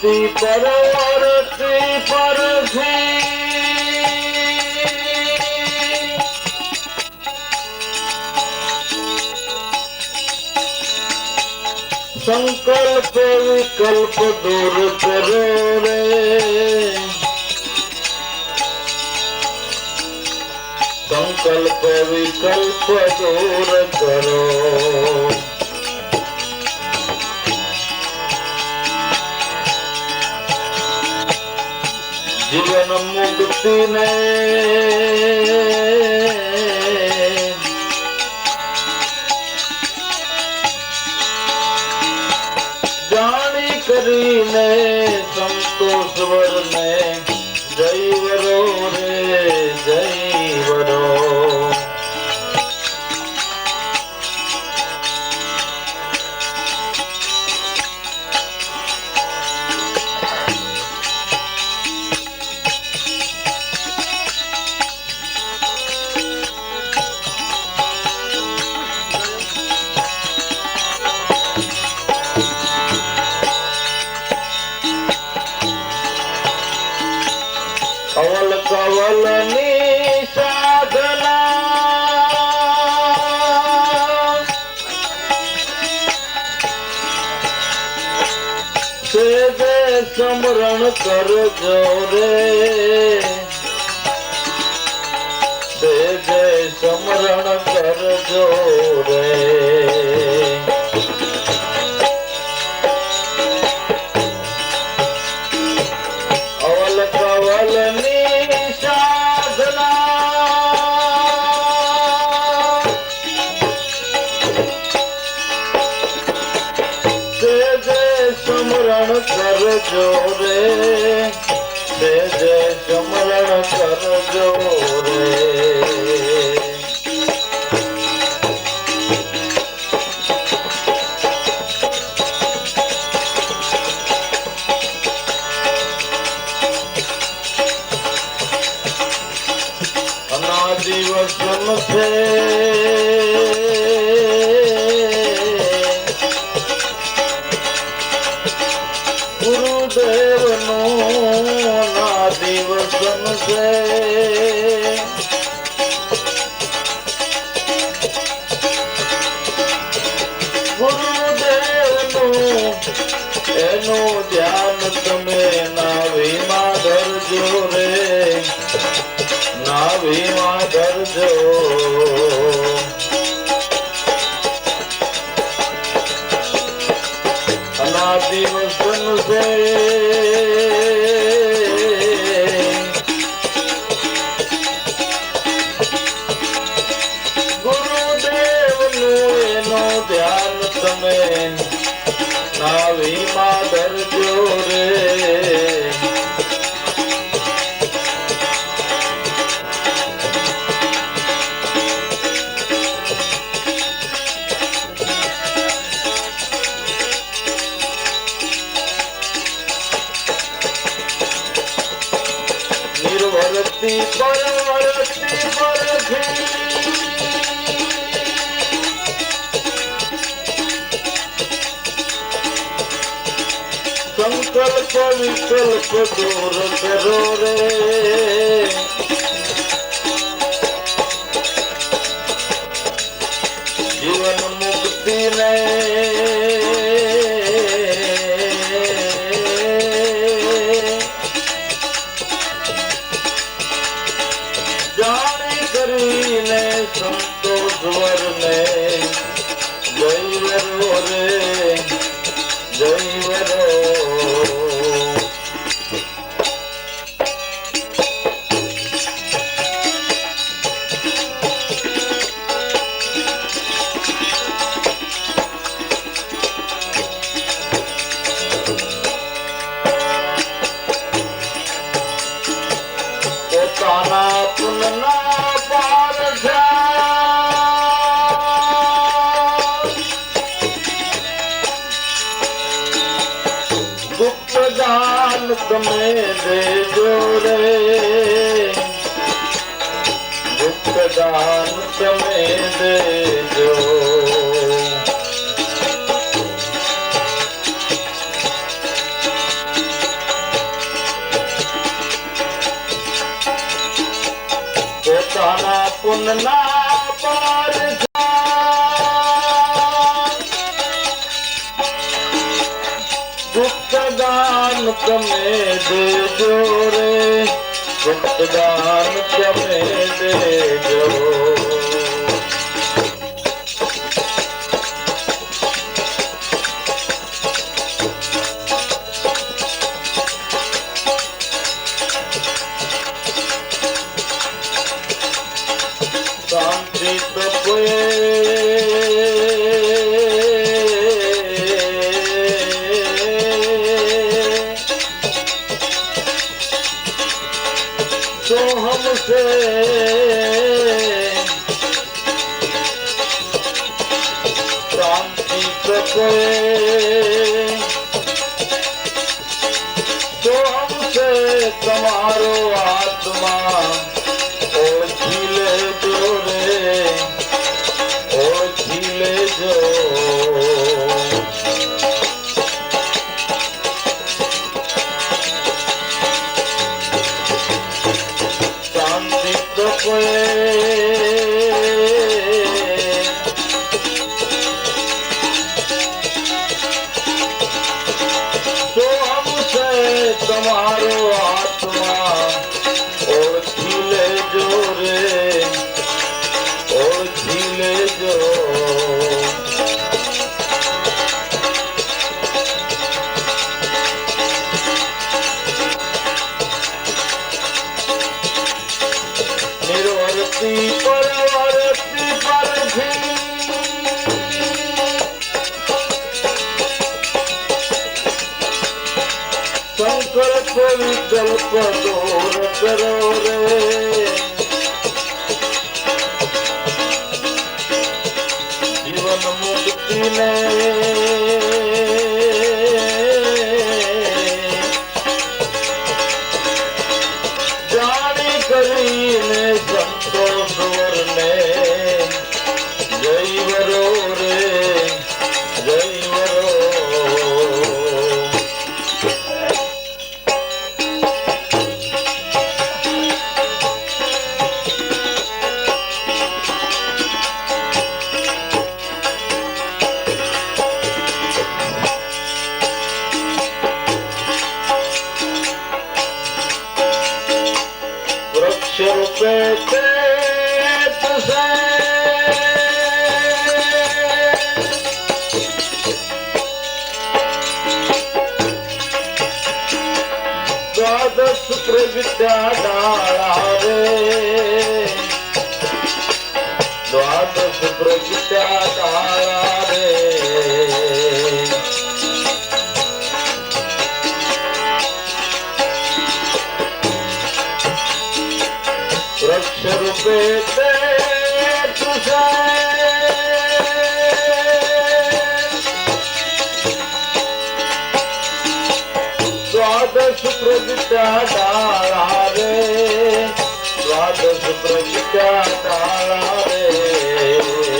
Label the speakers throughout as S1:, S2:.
S1: મૂર્તિ પરવર્તી પરથી સંકલ્પ વિકલ્પ દૂર કરો રે સંકલ્પ વિકલ્પ દૂર કરો જીવન મુક્તિ ને જાણી કરીને સંતોષ વરને જય વરો રે જય વરો અવલ કવલની સાધના સેજે સમરણ કરજો રે સેજે સમરણ કરજો રે કરજો રે જય સમરણ કરજો રે અનાદિ વસન છે એનું ધ્યાન તમે નાભીમાં ધરજો રે નાભીમાં ધરજો અનાદિ વસન છે ધ્યાન તમે નાભીમાં ધરજો રે નિર્વરતી પરવર્તી પરથી સંકલ્પ વિકલ્પ દૂર કરો રે જીવન મુક્તિ ને જાણી કરીને સંતોષ વરને જય વરો રે જય વરો પોતાના પુનના પાર ગુપ્ત દાન તમે દેજો રે ગુપ્ત દાન તમે દેજો તાના પુનના પાર ગુપ્ત દાન તમે દેજો રે ગુપ્ત દાન તમે દેજો શાંતિ तो हमसे शांति पे तो हमसे तुम्हारो आत्मा ओढ़ी ले जो रे ओढ़ी ले जो तो हमसे तुम्हारो आत्मा ओढ़ी ले जो रे ओढ़ी ले जो निर्वर्ती परवर्ती पर भी संकल्प विकल्प दूर करो रे जीवन मुक्ति ने जानी કરીને સંતોષ વરને જય વરો રે જય વરો वृक्ष रूपे चेत से द्वादश प्रविद्या डाला रे द्वादश प्रविद्या डाला रे वृक्ष रूपे तुझे द्वादश प्रविद्या डाला रे द्वादश प्रविद्या डाला रे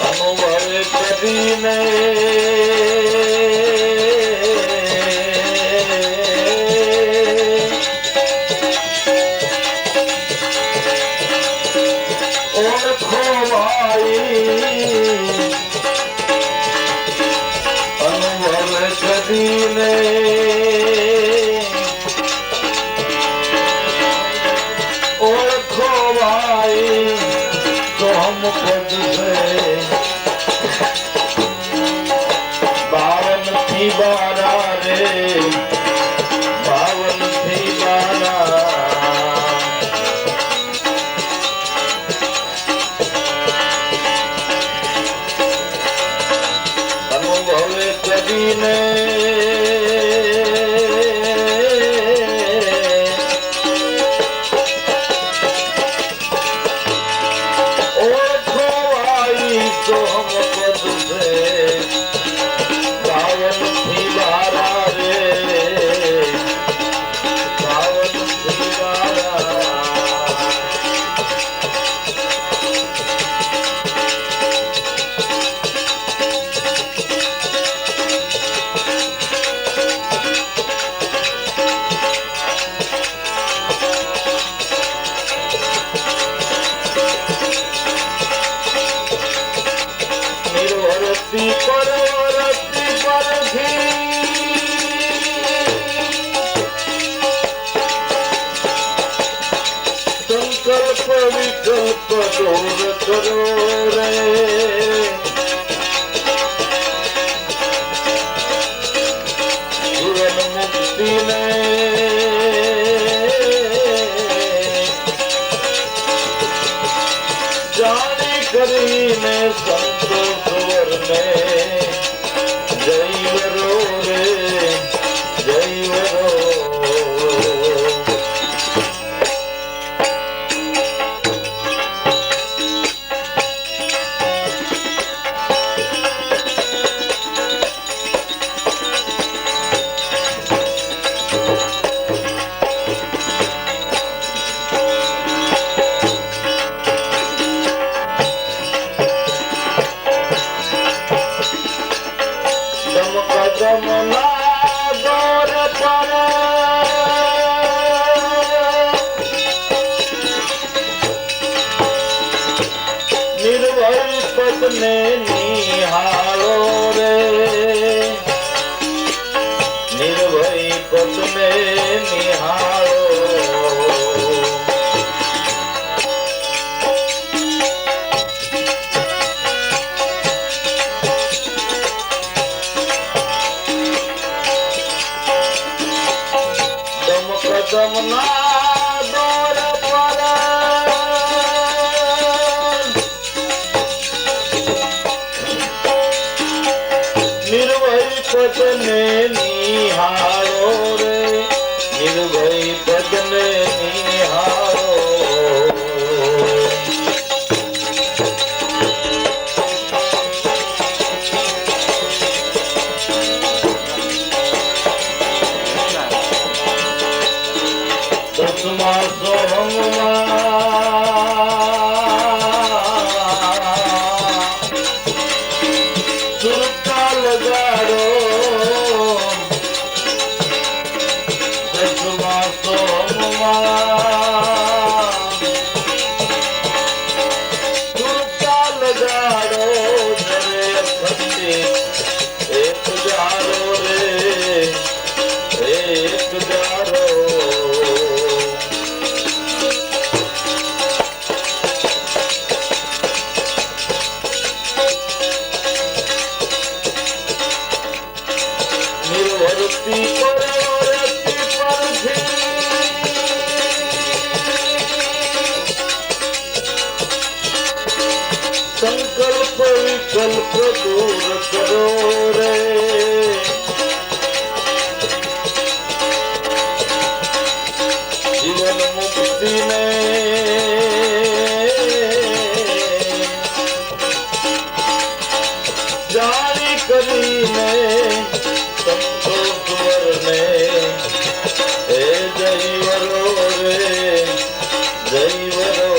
S1: अनुभव कभी नहीं अनुभव कभी नहीं ओळखो भाई तो हम खुद से बावन थी बारा रे बावन थी बारा कभी ओढ़ो आई तो हम पद से सावन थी बारा रे सावन थी बारा દૂર કરો રે જીવન મુક્તિને જાણી કરીને સંતોષ વરને જય વરો રે જય વરો ને નિહાળો રે નિર્ભય પદને નિહાળો દમ કદમ ના દોર પર પદને નિહાળો રે નિર્ભય પદને નિહાળો દસમા સુરતા લગાડો સંકલ્પ વિકલ્પ દૂર કરો રે જીવન મુક્તિને જાણી કરીને સંતોષ વરને હે જય વરો રે જય વરો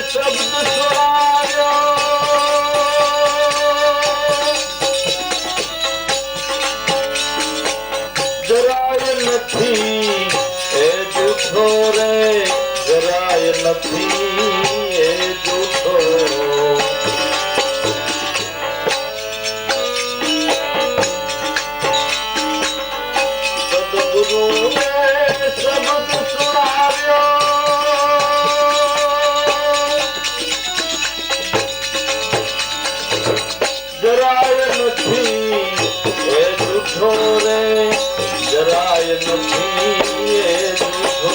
S1: શબ્દ સુનાવ્યો જરાય નથી એ જૂઠો રે જરાય નથી એ જૂઠો સદગુરુએ શબ્દ સુનાવ્યો જરાય નથી એ જૂઠો રે જરાય નથી એ જૂઠો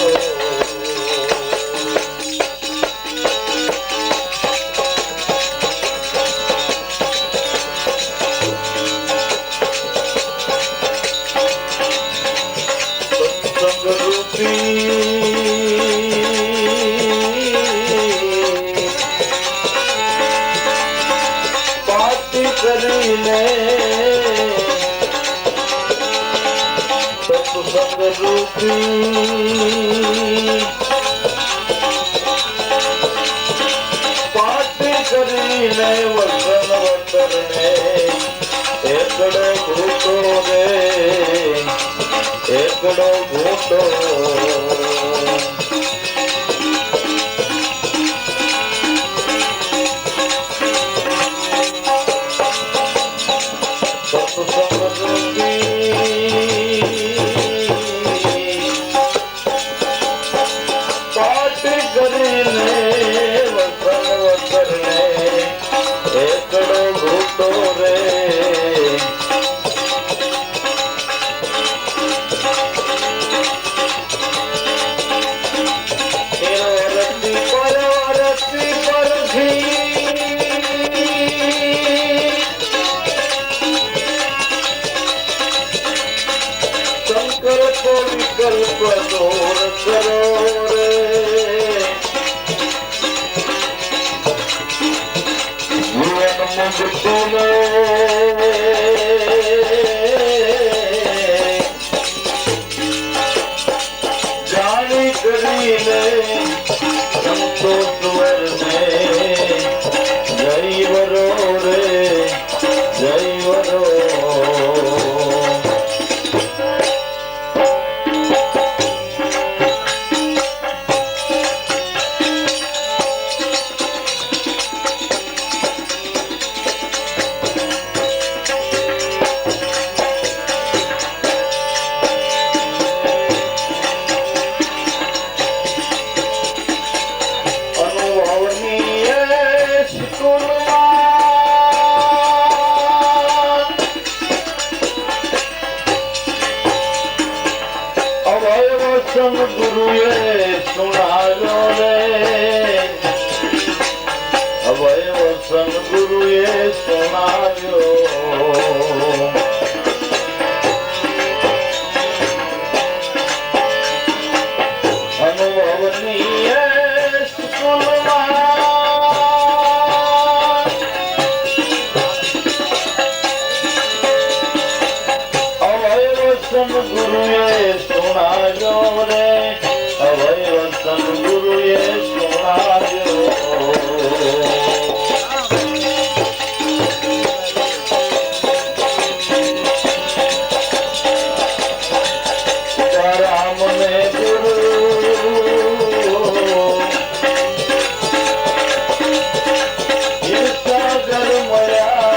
S1: સત્સંગ રૂપી કરીને સત્સંગ રૂપી પાઠ કરીને વચન વચને એકડે ભૂતો રે એકડો ઘૂંટો જાણી કરીને સંતોષવર ને જય વરો રે જય વરો ગુરુએ સુણાવ્યો રે અભય વસન ગુરુએ સુણાવ્યો અનુભવની અભય વસન ગુરુએ સુણાવ્યો રે અભય વસન ગુરુએ સુણાવ્યો રામને ગુરુ ઈર્ષાગર મળ્યા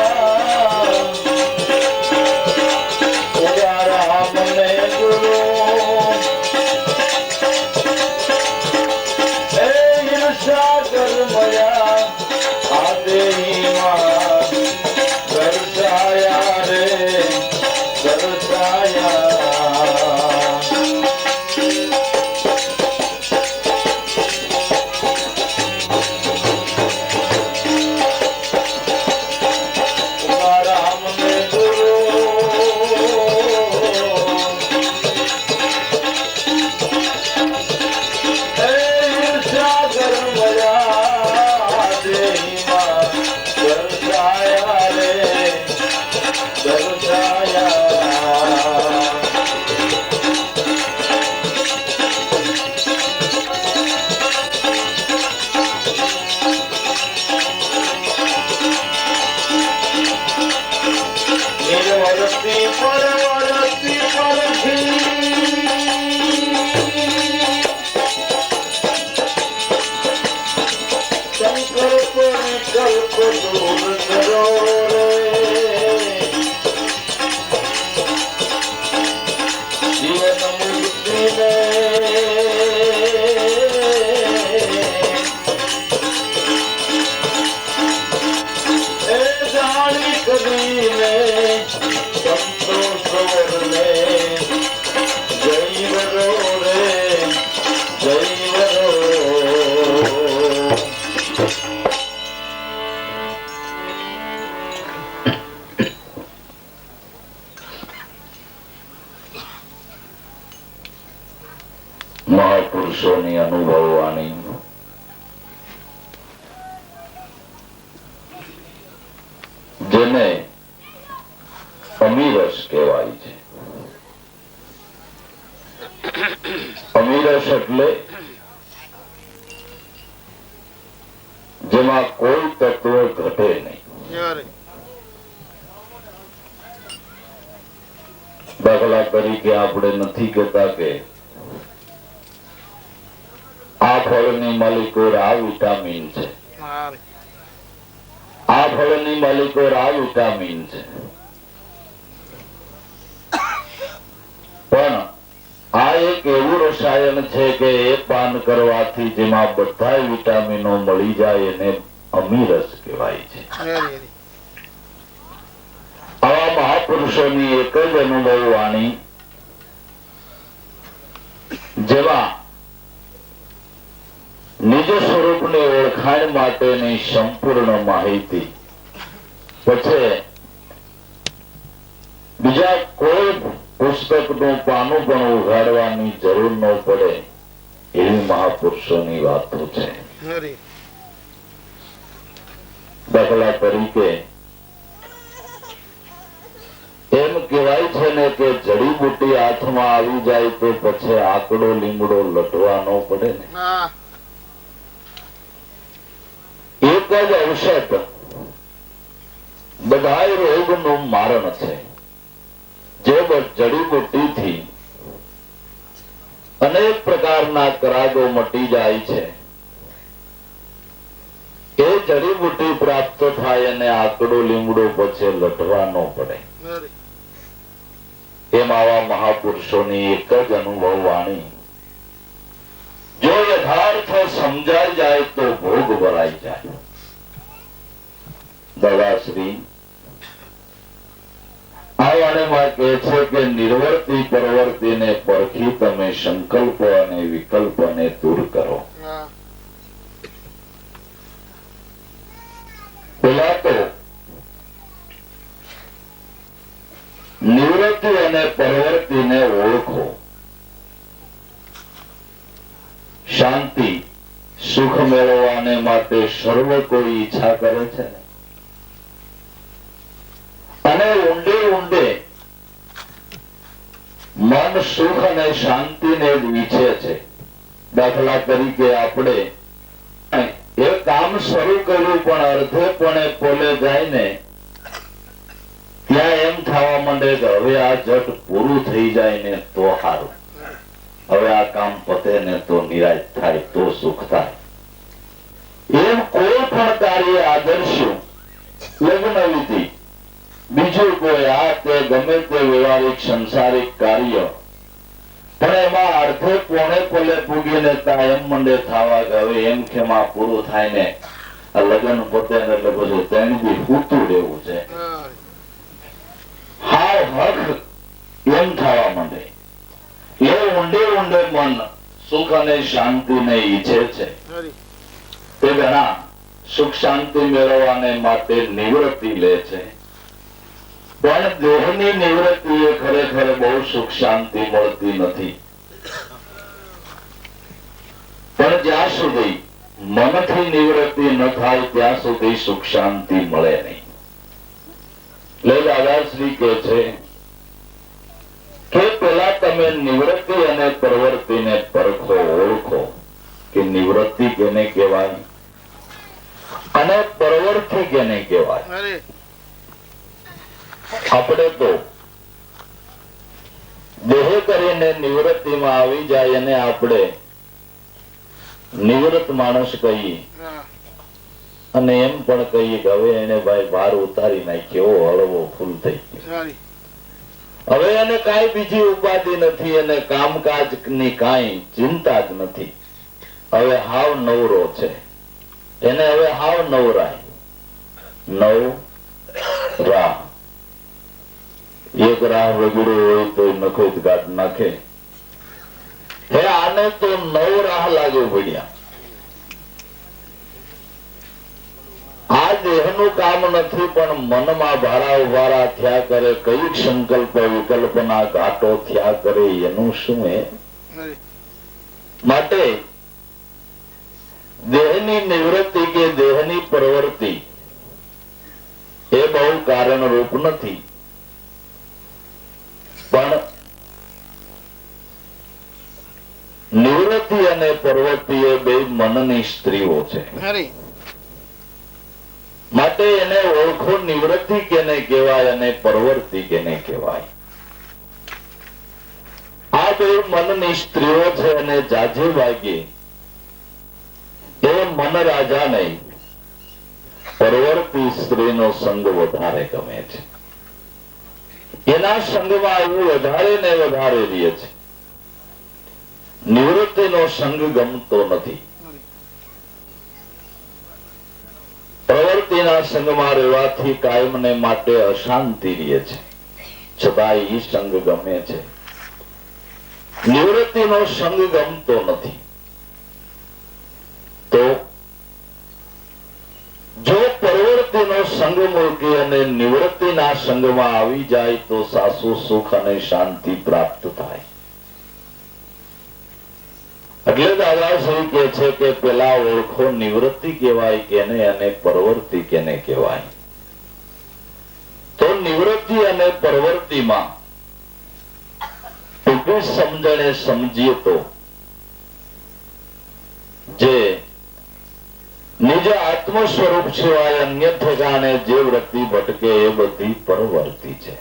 S1: રામને ગુરુ સાગર મળ્યા આદેહીમાં દર્શાયા રે દર્શાયા રામને ગુરુ મહાપુરુષોની અનુભવવાની જેને અમીરસ કહેવાય છે. અમીરસ એટલે જેમાં કોઈ તત્વ ઘટે નહીં. દાખલા તરીકે આપણે નથી કહેતા કે આ ફળની માલિકો આ વિટામિન છે, આ ફળની માલિકો આ વિટામિન છે, પણ આ એક એવું રસાયણ છે કે એ પાન કરવાથી જેમાં બધા વિટામિનો મળી જાય એને અમીરસ કહેવાય છે. આવા મહાપુરુષોની એક જ અનુભવ વાણી જેમાં નિજ સ્વરૂપની ઓળખાણ માટેની સંપૂર્ણ માહિતી, પછી બીજા કોઈ પુસ્તકનું પાનું પણ ઉઘાડવાની જરૂર ન પડે એવી મહાપુરુષોની વાતો છે. દાખલા તરીકે એમ કહેવાય છે ને કે જડીબુટી હાથમાં આવી જાય તો પછી આકડો લીમડો લટવા ન પડે ને. એક જ ઔષધ બધા રોગનું મારણ છે. જે જડીબુટીથી અનેક પ્રકારના કરાગો મટી જાય છે, એ જડીબુટી પ્રાપ્ત થાય અને આકડો લીમડો પછી લટવા ન પડે. એમ આવા મહાપુરુષોની એક જ અનુભવ વાણી જો યથાર્થ સમજાઈ જાય તો ભોગ ભરાઈ જાય. દાદાશ્રી આ વાણીમાં કહે છે કે નિર્વર્તી પરવર્તીને પરખી તમે સંકલ્પ અને વિકલ્પને દૂર કરો. પેલા તો નિવૃત્તિ અને પરવર્તીને ઓળખો. શાંતિ સુખ મેળવવાને માટે સર્વ કોઈ ઈચ્છા કરે છે અને ઊંડે ઊંડે મન સુખ અને શાંતિને જ ઈચ્છે છે. દાખલા તરીકે આપણે એ કામ શરૂ કર્યું પણ અર્ધેપણે પોલે જાય ને ત્યાં એમ થવા માંડે કે હવે આ જટ પૂરું થઈ જાય ને તો સારું, હવે આ કામ પતે ને તો નિરાશ થાય તો સુખ થાય. એમ કોઈ પણ કાર્ય આદર્શ્યું લગ્ન વિધિ બીજું કોઈ આ તે ગમે તે વ્યવહારિક સંસારિક કાર્ય પણ એમાં અર્ધે પોણે પલે પૂગીને એમ મંડે થવા કે હવે એમ કે માં પૂરું થાય ને આ લગ્ન પતે ને એટલે પછી તેની બી પૂતું રહેવું છે. હાવ હક એમ થવા માંડે. એ ઊંડે ઊંડે મન સુખ અને શાંતિ ને ઈચ્છે છે. તે ઘણા સુખ શાંતિ મેળવવાને માટે નિવૃત્તિ લે છે, પણ દેહની નિવૃત્તિ એ ખરેખર બહુ સુખ શાંતિ મળતી નથી. પણ જ્યાં સુધી મનથી નિવૃત્તિ ન થાય ત્યાં સુધી સુખ શાંતિ મળે નહીં. એટલે દાદાશ્રી કહે છે કે પેલા તમે નિવૃત્તિ અને પ્રવૃત્તિને પરખો, ઓળખો કે નિવૃત્તિ કેને કહેવાય અને પ્રવૃત્તિ કેને કહેવાય. આપણે તો દેહ કરીને નિવૃત્તિમાં આવી જાય અને આપણે નિવૃત્ત માણસ કહીએ અને એમ પણ કહીએ કે હવે એને ભાઈ ભાર ઉતારી નાખ્યો, હળવો ફૂલ થઈ ગયો, હવે એને કઈ બીજી ઉપાધિ નથી અને કામકાજ ની કઈ ચિંતા જ નથી, હવે હાવ નવરો છે, એને હવે હાવ નવરાય. નવ રાહ એક રાહ વગડો હોય તો નખો ગાઢ નાખે. હે આને તો નવ રાહ લાગે પડ્યા. આ દેહનું કામ નથી પણ મનમાં ભારા ઉભારા થયા કરે, કઈક સંકલ્પ વિકલ્પના ઘાટો થયા કરે એનું શું? માટે દેહની નિવૃત્તિ કે દેહની પ્રવૃત્તિ એ બહુ કારણરૂપ નથી, પણ નિવૃત્તિ અને પ્રવૃત્તિ એ બે મનની સ્ત્રીઓ છે. માટે એને ઓળખો નિવૃત્તિ કેને કહેવાય અને પ્રવૃત્તિ કેને કહેવાય. બે મનની સ્ત્રીઓ છે અને જાજે વાગે એ મન રાજા નહીં, પરવર્તી સ્ત્રીનો સંગ વધારે ગમે છે. એના સંગમાં એવું વધારે ને વધારે રહે છે. નિવૃત્તિનો સંગ ગમતો નથી. પ્રવૃત્તિના સંગમાં રહેવાથી કાયમને માટે અશાંતિ રહે છે, છતાં એ સંગ ગમે છે. નિવૃત્તિનો સંગ ગમતો નથી. તો જો પ્રવૃત્તિનો સંગ મૂકી અને નિવૃત્તિના સંગમાં આવી જાય તો સાસુ સુખ અને શાંતિ પ્રાપ્ત થાય. એટલે દાદાશ્રી કહે છે કે પેલા ઓળખો નિવૃત્તિ કહેવાય કેને અને પ્રવૃત્તિ કેને કહેવાય. તો નિવૃત્તિ અને પ્રવૃત્તિમાં ટૂંકી સમજણે સમજીએ તો જે નિજ આત્મ સ્વરૂપ સિવાય અન્ય ઠેકાણે જે વૃત્તિ ભટકે એ બધી પ્રવૃત્તિ છે.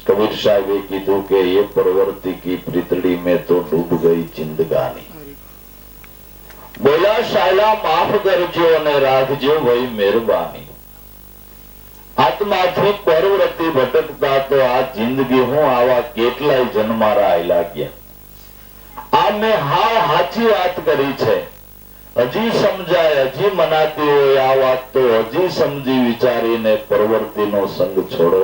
S1: કબીર સાહેબે કીધું કે એ પ્રવૃત્તિ કી પ્રીતડી में तो डूब गई जिंदगानी. બોલા શાયલા માફ કરજો અને રાખજો ભાઈ મહેરબાની. આત્માથી પ્રવૃત્તિ ભટકતા તો આ જિંદગી હું આવા કેટલાય જન્મા રાયલા ગયા. આ મેં હાવ સાચી વાત કરી છે. હજી સમજાય, હજી મનાતી હોય આ વાત તો હજી સમજી વિચારીને પ્રવૃત્તિનો સંગ છોડો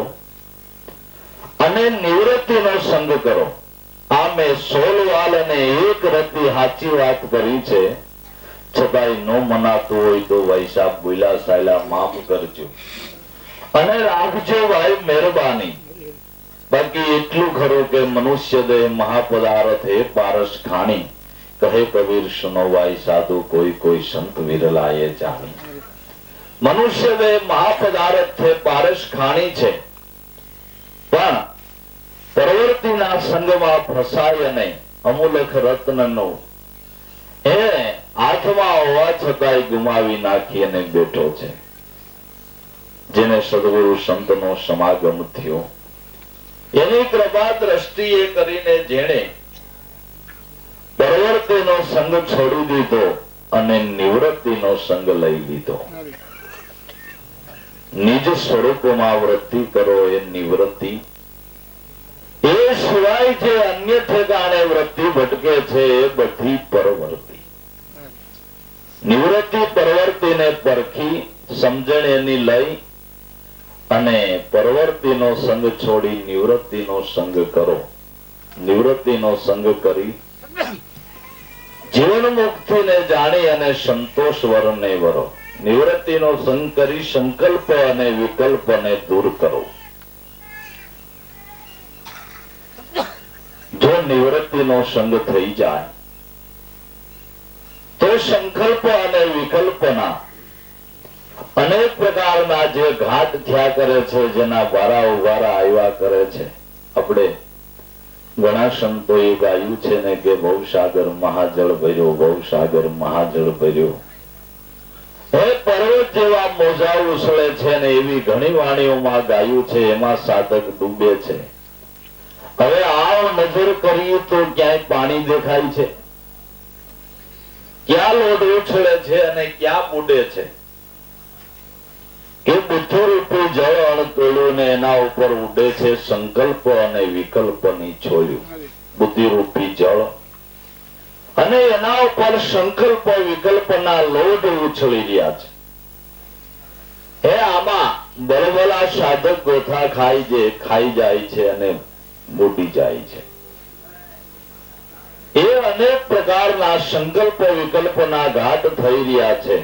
S1: અને નિવૃત્તિનો સંગ કરો. આ મેં 16 વાલ અને એક રતિ સાચી વાત કરી છે, છતાંય નો મનાતું હોય તો ભાઈ સાહેબ બોલ્યા સાયલા માફ કરજો અને રાખજો ભાઈ મહેરબાની. બાકી એટલું ખરું કે મનુષ્ય દેહ મહાપદાર્થ હે પારસ ખાણી, કહે કબીર સુનો ભાઈ સાધુ કોઈ કોઈ સંત વિરલા એ જાણી. મનુષ્ય દેહ મહાપદાર્થ છે, પારસ ખાણી છે, પણ પ્રવૃત્તિના સંગમાં ફસાય અને અમૂલક રત્નનો એ હાથમાં હોવા છતાંય ગુમાવી નાખી અને બેઠો છે. જેને સદગુરુ સંતનો સમાગમ થયો એની કૃપા દ્રષ્ટિએ કરીને જેણે પ્રવૃત્તિનો સંગ છોડી દીધો અને નિવૃત્તિનો સંગ લઈ લીધો. નિજ સ્વરૂપમાં વૃત્તિ કરો એ નિવૃત્તિ. એ સિવાય જે અન્ય ઠેકાણે વૃત્તિ ભટકે છે એ બધી પ્રવૃત્તિ. નિવૃત્તિ પ્રવૃત્તિને પરખી સમજણ એની લઈ અને પ્રવૃત્તિનો સંગ છોડી નિવૃત્તિનો સંગ કરો. નિવૃત્તિનો સંગ કરી જીવન મુક્તિને જાણી અને સંતોષ વરને વરો. નિવૃત્તિનો સંગ કરી સંકલ્પ અને વિકલ્પને દૂર કરો. જો નિવૃત્તિનો સંગ થઈ જાય તો સંકલ્પ અને વિકલ્પના અનેક પ્રકારના જે ઘાટ થયા કરે છે, જેના બારા ઉભારા આવ્યા કરે છે. આપણે ઘણા સંતોએ ગાયું છે ને કે ભવસાગર મહાજળ ભર્યો, ભવસાગર મહાજળ ભર્યો. હે પર્વત જેવા મોજા ઉછળે છે ને એવી ઘણી વાણીઓમાં ગાયું છે. એમાં સાધક ડૂબે છે. હવે આવ નજર કરીએ તો ક્યાંય પાણી દેખાય છે, ક્યાં લોટ ઉછળે છે અને ક્યાં બુડે છે. એ બુદ્ધિ રૂપી જળ અણતોડ્યું ને એના ઉપર ઉડે છે સંકલ્પ અને વિકલ્પની છોડ્યું. બુદ્ધિ રૂપી જળ અને એના ઉપર સંકલ્પ વિકલ્પના લોટ ઉછળી રહ્યા છે. હે આમાં બળબલા સાધક ગોથા ખાઈ જાય છે અને બુડી જાય છે. એ અનેક પ્રકારના સંકલ્પ વિકલ્પના ઘાટ થઈ રહ્યા છે.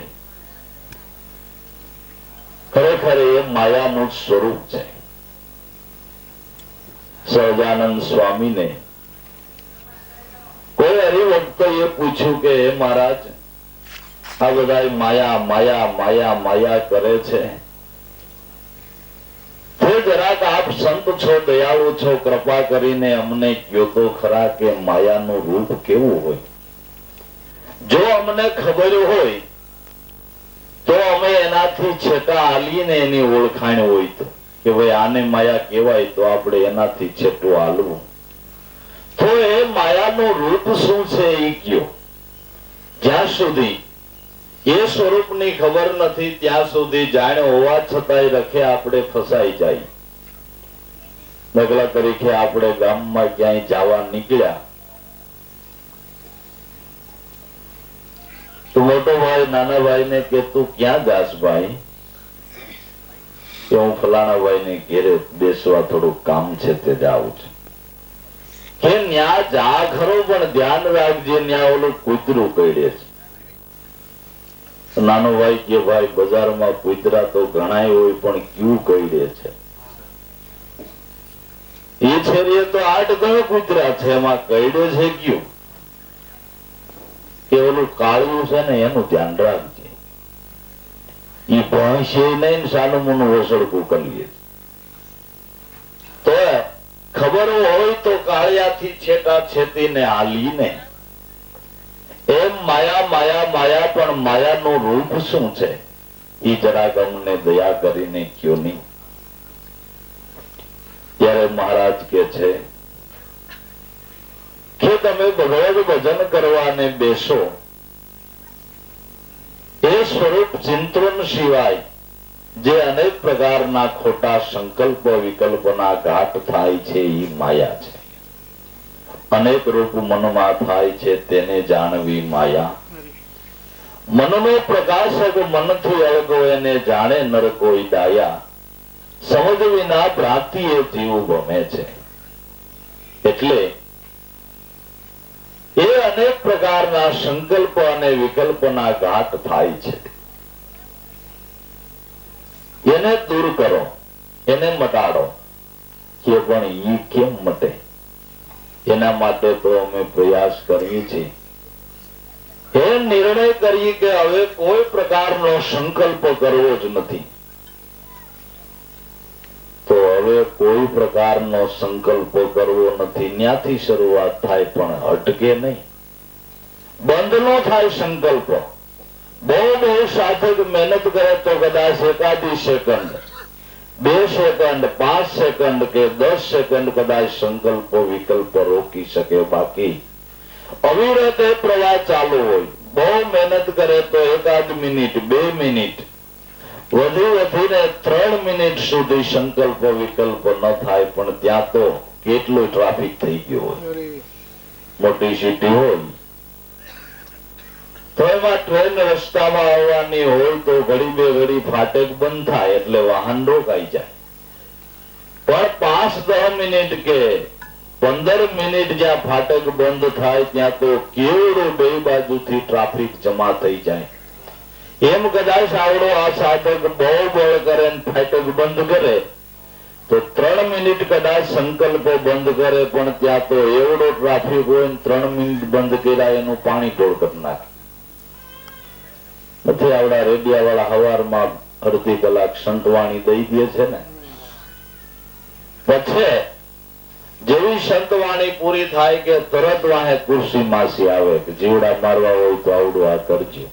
S1: ખરેખર એ માયાનું સ્વરૂપ છે. સહજાનંદ સ્વામીને કોઈ હરિભક્તએ પૂછ્યું કે હે મહારાજ, આ બધા માયા માયા માયા માયા કરે છે, તે જરાક આપ સંત છો, દયાળુ છો, કૃપા કરીને અમને કયો તો ખરા કે માયાનું રૂપ કેવું હોય. જો અમને ખબર હોય તો અમે એનાથી છેટા હાલીને એની ઓળખાણ હોય તો કે ભાઈ આને માયા કહેવાય તો આપણે એનાથી છેટું હાલવું. તો એ માયાનું રૂપ શું છે એ કયો. જ્યાં સુધી એ સ્વરૂપની ખબર નથી ત્યાં સુધી જાણે હોવા છતાંય રખે આપણે ફસાઈ જાય. દાખલા તરીકે આપણે ગામમાં ક્યાંય જવા નીકળ્યા તો મોટો ભાઈ નાના ભાઈ ને કે તું ક્યાં જાસ ભાઈ? કે હું ફલાણા ભાઈ ને ઘેરે બેસવા થોડું કામ છે તે જાઉં છું. કે ન્યા જા ખરો પણ ધ્યાન રાખજે ન્યા ઓલું કૂતરું કઈડે છે. નાનો ભાઈ કે ભાઈ બજારમાં કૂતરા તો ઘણા હોય પણ ક્યુ કઈડે છે? એ છેરીએ તો 8-10 કૂતરા છે એમાં કઈડે છે ક્યુ? કે ઓલું કાળું છે ને એનું ધ્યાન રાખજે. ઈ ભણશે નહીં સાનું મોનું વસડકું કરીએ. તો ખબર હોય તો કાળિયાથી છેટા છેતીને હાલીને એમ માયા માયા માયા પણ માયાનું રૂપ શું છે એ જરાક અમને દયા કરીને કયો નહીં. ત્યારે મહારાજ કે છે કે તમે ભગવદ ભજન કરવાને બેસો એ સ્વરૂપ ચિંતન સિવાય જે અનેક પ્રકારના ખોટા સંકલ્પ વિકલ્પના ઘાટ થાય છે એ માયા છે. અનેક રૂપ મનમાં થાય છે તેને જાણવી માયા. મનનો પ્રકાશક મનથી અળગો એને જાણે નર કોઈ દાયા. સમજ વિના ભ્રાંતિ એ જીવ ગમે છે. એટલે એ અનેક પ્રકારના સંકલ્પ અને વિકલ્પના ઘાટ થાય છે. એને દૂર કરો, એને મટાડો. કે પણ ઈ કેમ મટે? એના માટે તો અમે પ્રયાસ કરીએ છીએ. એ નિર્ણય કરીએ કે હવે કોઈ પ્રકારનો સંકલ્પ કરવો જ નથી. તો હવે કોઈ પ્રકારનો સંકલ્પ કરવો નથી ત્યાંથી શરૂઆત થાય પણ અટકે નહીં. બંધ નો થાય સંકલ્પ. બહુ સાધક મહેનત કરે તો કદાચ એકાદી સેકન્ડ, 2 સેકન્ડ, 5 સેકન્ડ કે 10 સેકન્ડ કદાચ સંકલ્પ વિકલ્પ રોકી શકે. બાકી અવિરત પ્રવાહ ચાલુ હોય. બહુ મહેનત કરે તો એકાદ મિનિટ, 2 મિનિટ, વધીને 3 મિનિટ સુધી સંકલ્પ વિકલ્પ ન થાય પણ ત્યાં તો કેટલું ટ્રાફિક થઈ ગયું હોય. મોટી સિટી હોય તો એમાં ટ્રેન રસ્તામાં આવવાની હોય તો ઘડી બે ઘડી ફાટક બંધ થાય એટલે વાહન રોકાઈ જાય. પણ 5-10 મિનિટ કે 15 મિનિટ જ્યાં ફાટક બંધ થાય ત્યાં તો કેવડો બે બાજુથી ટ્રાફિક જમા થઈ જાય. એમ કદાચ આવડો આ સાધક બહુ બળ કરે ફાટક બંધ કરે તો 3 મિનિટ કદાચ સંકલ્પ બંધ કરે પણ ત્યાં તો એવડો ટ્રાફિક હોય 3 મિનિટ બંધ કર્યા એનું પાણી ઢોળ કરી નાખે. નથી આવડા રેડિયા વાળા હવારમાં અડધી કલાક સંતવાણી દઈ દે છે ને, પછી જેવી સંતવાણી પૂરી થાય કે તરત વાહે ખુરશી માસી આવે કે જીવડા મારવા હોય તો આવડું આ કરજો.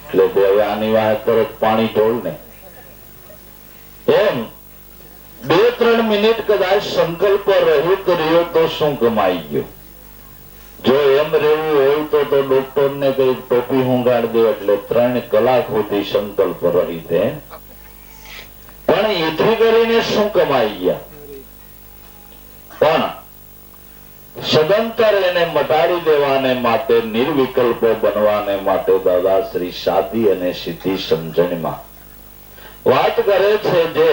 S1: એટલે હવે આની વાહે તરત પાણી ઢોળ ને. એમ 2-3 મિનિટ કદાચ સંકલ્પ રહિત રહ્યો તો શું કમાઈ ગયો? જો એમ રહેવું હોય તો ડોક્ટર ને કઈ ટોપી હુંગાડ દે એટલે 3 કલાક સુધી સંકલ્પ રહી દે. પણ એથી કરીને શું કમાઈ ગયા? પણ સદંતર એને મટાડી દેવાને માટે, નિર્વિકલ્પ બનવાને માટે દાદા શ્રી સાદી અને સીધી સમજણમાં વાત કરે છે જે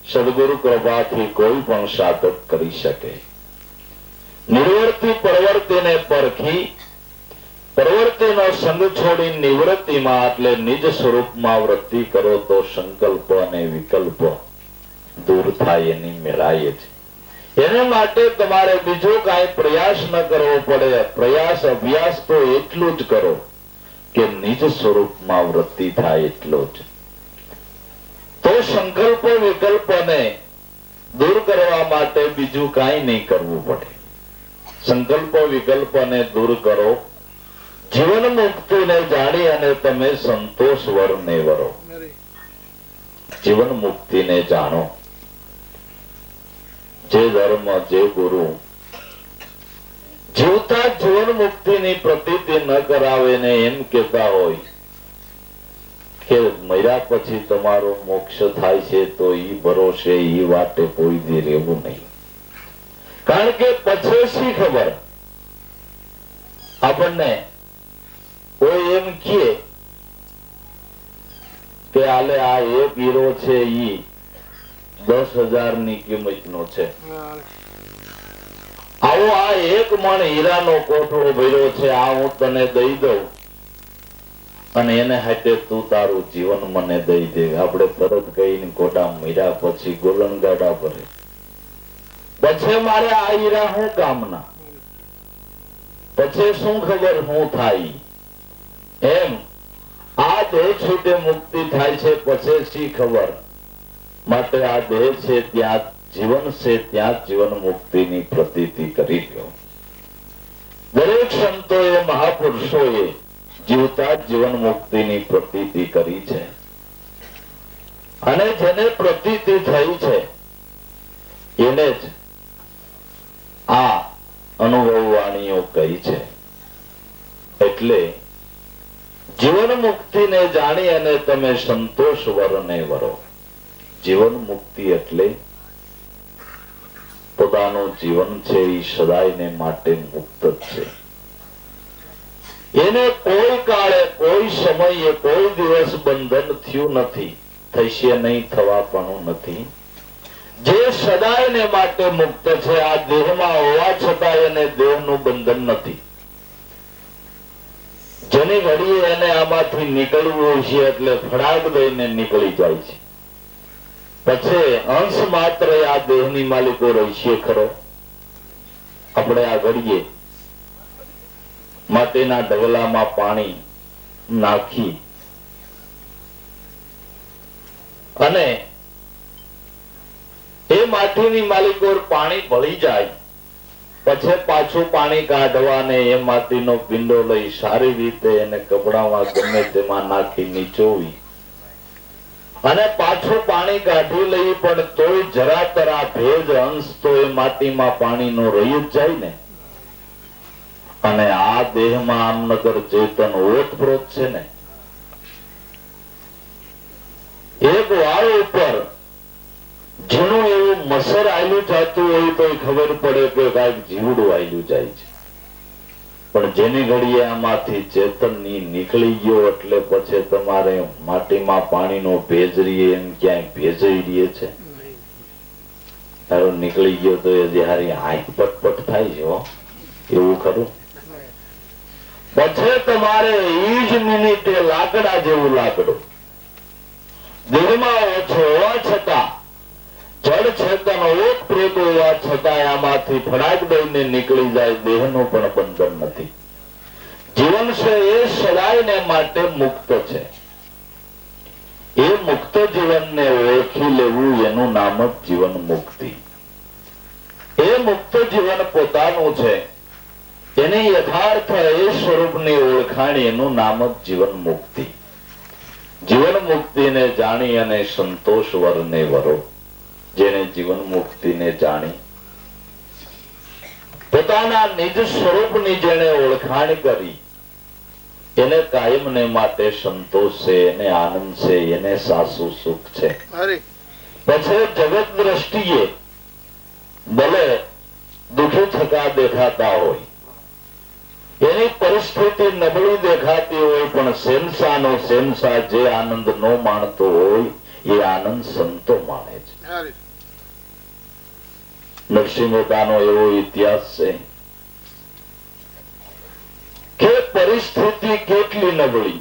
S1: સદગુરુ કૃપાથી કોઈ પણ સાધક કરી શકે. નિર્વર્તી પ્રવૃત્તિને પરખી પ્રવૃત્તિનો સંગ છોડી નિવૃત્તિમાં એટલે નિજ સ્વરૂપમાં વૃત્તિ કરો તો સંકલ્પ અને વિકલ્પ દૂર થાય એની મેળાય છે. એને માટે તમારે બીજો કાંઈ પ્રયાસ ન કરવો પડે. પ્રયાસ અભ્યાસ તો એટલું જ કરો કે નિજ સ્વરૂપમાં વૃત્તિ થાય એટલો જ. તો સંકલ્પ વિકલ્પને દૂર કરવા માટે બીજું કાંઈ નહીં કરવું પડે. સંકલ્પ વિકલ્પને દૂર કરો. જીવન મુક્તિને જાણી અને તમે સંતોષ વરને વરો. જીવન મુક્તિને જાણો. જે ધર્મ, જે ગુરુ, જીવતા જીવન મુક્તિની પ્રતીતિ ન કરાવે ને એમ કહેતા હોય કે મર્યા પછી તમારો મોક્ષ થાય છે તો ઈ ભરોસે ઈ વાતે કોઈ દી રહેવું નહીં. કારણ કે પછી શી ખબર આપણને કોઈ એમ કે આલે આ એક હીરો છે ઈ 10,000 ની કિંમત નો છે, આવો આ એક મણ હીરાનો કોઠો ભર્યો છે, આ હું તને દઈ દઉં અને એને હાથે તું તારું જીવન મને દઈ દે. આપણે તરત ગઈને ગોડા મર્યા પછી ગોલન ગાડા ભરે, પછી મારે આ હીરા શું કામના, પછી શું ખબર શું થાય. એમ આ દેહ છૂટે મુક્તિ થાય છે, પછી શી ખબર. માટે આ દેહ છે ત્યાં જીવન છે, ત્યાં જીવન મુક્તિની પ્રતીતિ કરી લ્યો. દરેક સંતોએ મહાપુરુષોએ જીવતા જીવન મુક્તિની પ્રતીતિ કરી છે અને જેને પ્રતીતિ થઈ છે એને જ આ અનુભવ વાણીઓ કહી છે. એટલે જીવન મુક્તિને જાણી અને તમે સંતોષ વરને વરો. જીવન મુક્તિ એટલે પોતાનું જીવન છે એ સદાયને માટે મુક્ત જ છે. એને કોઈ કાળે કોઈ સમયે કોઈ દિવસ બંધન થયું નથી, થશે નહીં, થવા પણ નથી. જે સદાયને માટે મુક્ત છે, આ દેહમાં હોવા છતાં એને દેહનું બંધન નથી. જેની ઘડીએ એને આમાંથી નીકળવું છે એટલે ફડાક દઈને નીકળી જાય છે. પછી અંશ માત્ર આ દેહની માલિકો રહેશે ખરો. આપણે આ ઘડીએ માટીના ઢગલામાં પાણી નાખી અને એ માટીની માલિકો પાણી ભળી જાય, પછી પાછું પાણી કાઢવા ને એ માટીનો પિંડો લઈ સારી રીતે એને કપડામાં ગમે તેમાં નાખી નીચોવી અને પાછું પાણી કાઢી લઈ, પણ તોય જરા તરા ભેજ અંશ તો એ માટીમાં પાણીનો રહી જ જાય ને. અને આ દેહમાં આમનગર ચેતન ઓતપ્રોત છે ને. એક વાળ ઉપર ઝીણું એવું મસર આયલું જતું હોય તો ખબર પડે કે કાંઈક જીવડું આયલું જાય છે. પણ જેની ઘડીએ આમાંથી ચેતનની નીકળી ગયો એટલે પછી તમારે માટીમાં પાણીનો ભેજ રહીએ એમ ક્યાંય ભેજઈ રહીએ છે. નીકળી ગયો તો એ હારી આંખ પટપટ થાય છે એવું ખરું. પછી તમારે ઈ જ મિનિટે લાકડા જેવું લાકડું દેહમાં ઓછો હોવા છતાં જળ ચેતન ઓતપ્રોત હોવા છતાં આમાંથી ફડાક દઈને નીકળી જાય. દેહનું પણ બંધન નથી. જીવન છે એ સદાયને માટે મુક્ત છે. એ મુક્ત જીવનને ઓળખી લેવું એનું નામ જ જીવન મુક્તિ. એ મુક્ત જીવન પોતાનું છે, એની યથાર્થ એ સ્વરૂપની ઓળખાણ એનું નામ જ જીવન મુક્તિ. જીવન મુક્તિને જાણી અને સંતોષ વરને વરો. જેને જીવન મુક્તિને જાણી પોતાના નિજ સ્વરૂપની જેને ઓળખાણ કરી એને કાયમને માટે સંતોષ છે, એને આનંદ છે, એને સાસુ સુખ છે. પછી જગત દ્રષ્ટિએ ભલે દુઃખી થતા દેખાતા હોય, એની પરિસ્થિતિ નબળી દેખાતી હોય, પણ શેનશાનો શેનશાહ જે આનંદ નો માણતો હોય એ આનંદ સંતો માણે છે. નરસિંહ મહેતાનો એવો ઇતિહાસ છે કે પરિસ્થિતિ કેટલી નબળી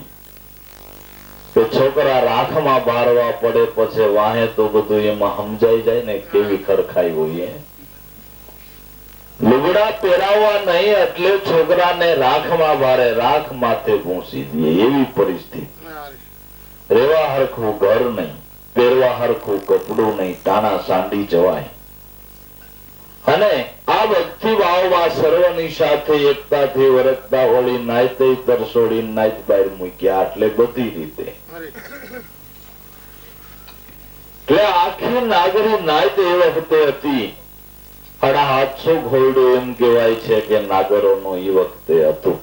S1: કે છોકરા રાખમાં બારવા પડે પછી વાહે તો બધું એમાં સમજાઈ જાય ને કેવી ખરખાઈ હોય. લુગડા પહેરાવવા નહીં એટલે છોકરાને રાખમાં બારે, રાખ માથે ભૂંસી દે એવી પરિસ્થિતિ. રેવા હરખું ઘર નહીં, પહેરવા હરખું કપડું નહીં, ટાણા સાંડી જવાય. અને આ ભક્તિ ભાવમાં સર્વની સાથે એકતાથી વરતતા હોળી નાયતે તરસોડી નાયત બહાર મૂક્યા. એટલે બધી રીતે એટલે આખી નાગરી નાયત એ વખતે હતી. 750 ઘોરડું એમ કહેવાય છે કે નાગરોનું એ વખતે હતું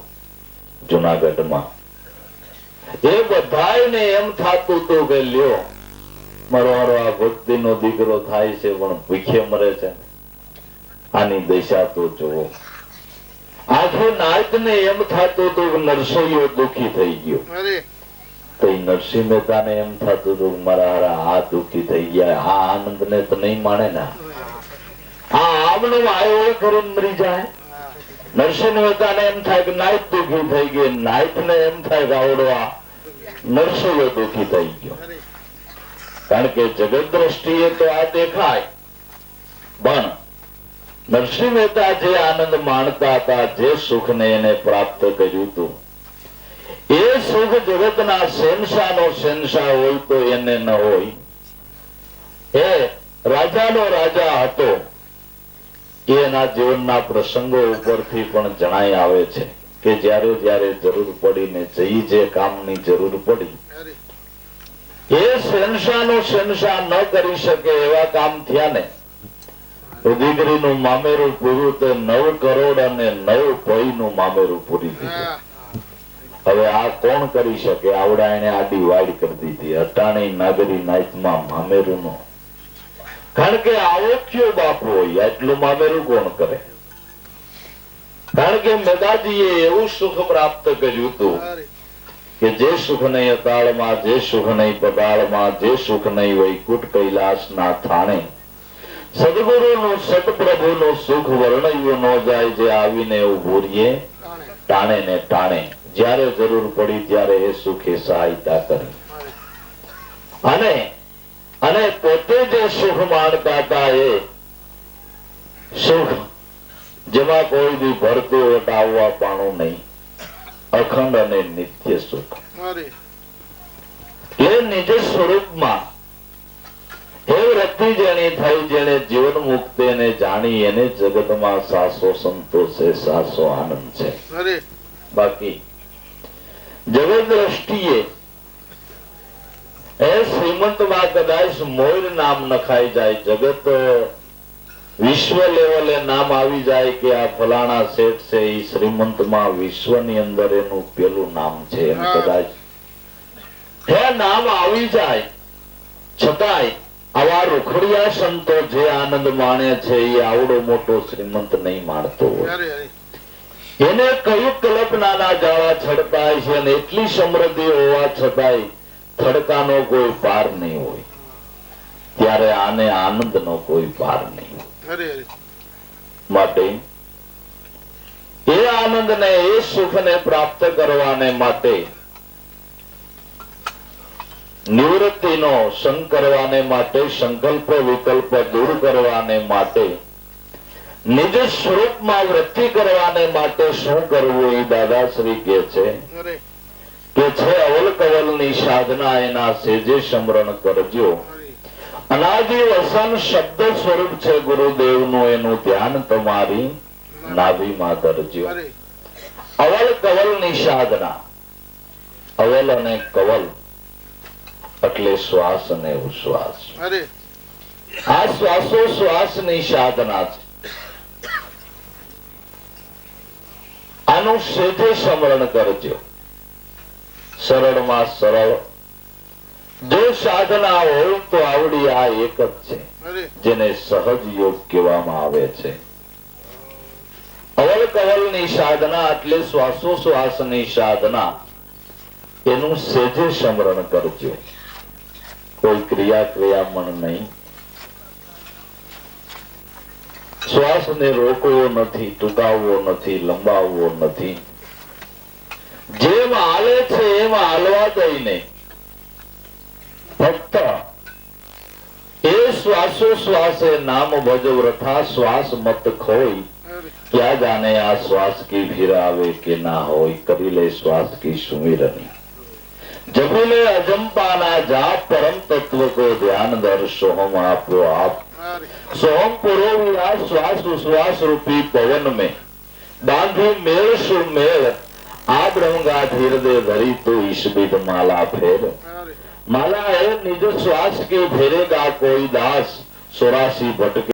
S1: જુનાગઢમાં. એ બધાને એમ થતું હતું કે લ્યો મારો આ ભક્તિનો દીકરો થાય છે પણ ભૂખે મરે છે, આની દશા તો જુઓ. આખી નાતને એમ થતું હતું કે નરસૈયો દુખી થઈ ગયો. તો નરસિંહ મહેતાને એમ થતું હતું મારા હારા આ દુખી થઈ ગયા, આ આનંદ ને તો નહીં માણે ને, આ આમનો આવ્યો કરીને મરી જાય. નરસિંહ મહેતાને એમ થાય કે નાઈટ દુખી થઈ ગઈ, નાઈટ ને એમ થાય કે આવડવા નરસૈયો દુખી થઈ ગયો. કારણ કે જગત દ્રષ્ટિએ તો આ દેખાય, પણ નરસિંહ મહેતા જે આનંદ માણતા હતા, જે સુખ ને એને પ્રાપ્ત કર્યું હતું, એ સુખ જગતના શહેનશાહ નો શહેનશાહ હોય તો એને ન હોય. એ રાજાનો રાજા હતો. એના જીવનના પ્રસંગો ઉપરથી પણ જણાઈ આવે છે કે જ્યારે જ્યારે જરૂર પડી ને જઈ જે કામની જરૂર પડી, એ શહેનશાહ નો શહેનશાહ ન કરી શકે એવા કામ થયા ને તો દીકરીનું મામેરું પૂરું તો 9 કરોડ અને 9 ભયનું મામેરું પૂરી દીધું. હવે આ કોણ કરી શકે? આવડા એને આડી વાડ કરી દીધી. અટાણી નાગરી નાઈટમાં મામેરું નો, કારણ કે આવો કયો બાપ હોય એટલું મામેરું કોણ કરે? કારણ કે મેદાજીએ એવું સુખ પ્રાપ્ત કર્યું હતું કે જે સુખ નહીં અતાળમાં, જે સુખ નહીં પદાળમાં, જે સુખ નહીં વૈકુંઠ કૈલાસ ના થાણે, સદગુરુનું સતપ્રભુનું સુખ વર્ણયું ન જાય. જે આવીને ઉભું રહીએ ટાણે ને ટાણે, જ્યારે જરૂર પડી ત્યારે એ સુખે સહાયતા કરે. અને પોતે જે સુખ માણતા હતા એ સુખ જેમાં કોઈ દી ભરતું વટ આવવા પાણું નહીં, અખંડ અને નિત્ય સુખ. એ નિજ સ્વરૂપમાં એ વૃત્તિ જેની થઈ, જેને જીવન મુક્તિ ને જાણી, એને જગતમાં સાસો સંતોષ છે, સાસો આનંદ છે. બાકી જગત દ્રષ્ટિએ એ શ્રીમંતમાં કદાચ મોર નામ નખાઈ જાય, જગત વિશ્વ લેવલે નામ આવી જાય કે આ ફલાણા શેઠ છે, એ શ્રીમંતમાં વિશ્વની અંદર એનું પેલું નામ છે, એમ કદાચ એ નામ આવી જાય, છતાંય આવા રૂખડિયા સંતો જે આનંદ માણે છે એ આવડો મોટો શ્રીમંત નહીં માણતો હોય. એને કયું કલ્પનાના જાળા છડકાય છે, અને એટલી સમૃદ્ધિ હોવા છતાંય થડકાનો કોઈ પાર નહીં હોય, ત્યારે આને આનંદનો કોઈ પાર નહીં. માટે એ આનંદને, એ સુખને પ્રાપ્ત કરવાને માટે, નિવૃત્તિનો સંગ કરવાને માટે, સંકલ્પ વિકલ્પ દૂર કરવાને માટે, નિજ સ્વરૂપમાં વૃત્તિ કરવાને માટે શું કરવું એ દાદાશ્રી કે છે કે છે અવલ કવલની સાધના એના સેજે સમરણ કરજો. અનાદિ વસન શબ્દ સ્વરૂપ છે ગુરુદેવનું, એનું ધ્યાન તમારી નાભીમાં ધરજો. અવલ કવલની સાધના, અવલ અને કવલ એટલે શ્વાસ અને ઉશ્વાસ. આ શ્વાસો શ્વાસની સાધના છે. આનું સેજે સ્મરણ કરજો. સરળમાં સરળ જો સાધના હોય તો આવડી આ એક જ છે, જેને સહજ યોગ કહેવામાં આવે છે. અવલ કવલની સાધના એટલે શ્વાસોશ્વાસની સાધના, એનું સેજે સ્મરણ કરજો. કોઈ ક્રિયામણ નહીં. શ્વાસને રોકવો નથી, ટૂંકાવવો નથી, લંબાવવો નથી. જેમ હાલે છે એમ હાલવા દઈને ફક્ત એ શ્વાસોશ્વાસે નામ ભજ વ્રથા શ્વાસ મત ખોઈ. ક્યાં જાને આ શ્વાસ કી ફિર આવે કે ના હોય, કરી લે શ્વાસ કી સુમિરની. જપી લે અજંપાના જાપ, પરમ તત્વ કો ધ્યાન દર સોહમ આપો આપ. सोम पुरोविया श्वास उश्वास रूपी पवन में बांधी मेल सुमेल आ ब्रह्मगा धीर दे धरी तो ईशबिद माला फेर. माला है निज श्वास के फेरेगा कोई दास, 84 भटके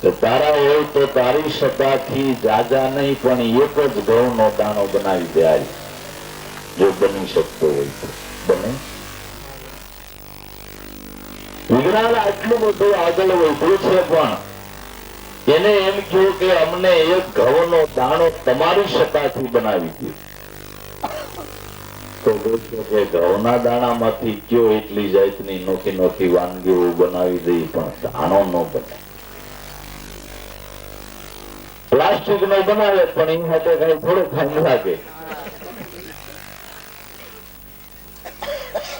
S1: કે તારા હોય તો તારી સત્તાથી જાજા નહીં પણ એક જ ઘઉંનો દાણો બનાવી દે આજ, જો બની શકતો હોય તો બને. વિજ્ઞાન આટલું બધું આગળ વધ્યું છે પણ એને એમ કહ્યું કે અમને એક ઘઉંનો દાણો તમારી સત્તાથી બનાવી દે. તો કે ઘઉંના દાણામાંથી કયો એટલી જાતની નોખી નોખી વાનગીઓ બનાવી દઈ પણ દાણો ન બને. પ્લાસ્ટિક નો બનાવે પણ એની સાથે કઈ થોડું ખાઈ લાગે.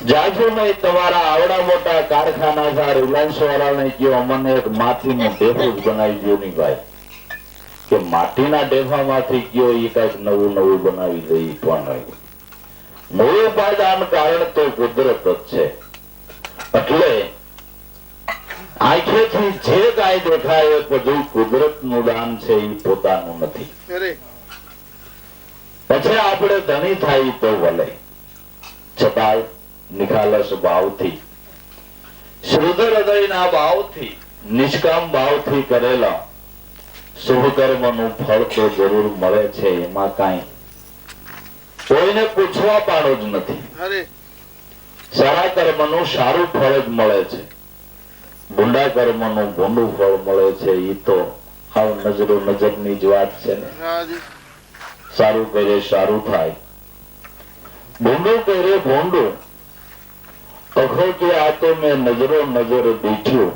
S1: જાજુ નહીં તમારા આવડા મોટા કારખાના છે રિલાયન્સ વાળાને કયો અમને એક માટીનું ઢેફું જ બનાવી દો ની ભાઈ, કે માટીના ઢેફામાંથી કયો એ કઈક નવું નવું બનાવી દે પણ મૂળ ઉપાદાન કારણ તો કુદરત જ છે. એટલે આંખેથી જે કાંઈ દેખાય એ બધું કુદરત નું દાન છે, એ પોતાનું નથી. પછી આપણે ધણી થાય તો ભલે, છતાં નિખાલસ ભાવથી શુદ્ધ હૃદયના ભાવથી નિષ્કામ ભાવથી કરેલા શુભ કર્મ નું ફળ તો જરૂર મળે છે. એમાં કાંઈ કોઈને પૂછવા પાડો જ નથી. સારા કર્મ નું સારું ફળ જ મળે છે, ભૂંડા કર્મ નું ભૂંડું ફળ મળે છે. એ તો હાવ નજરો નજરની જ વાત છે ને. સારું કરે સારું થાય, ભૂંડું કરે ભૂંડું. અખો કે આ તો મેં નજરો નજર દીઠ્યું,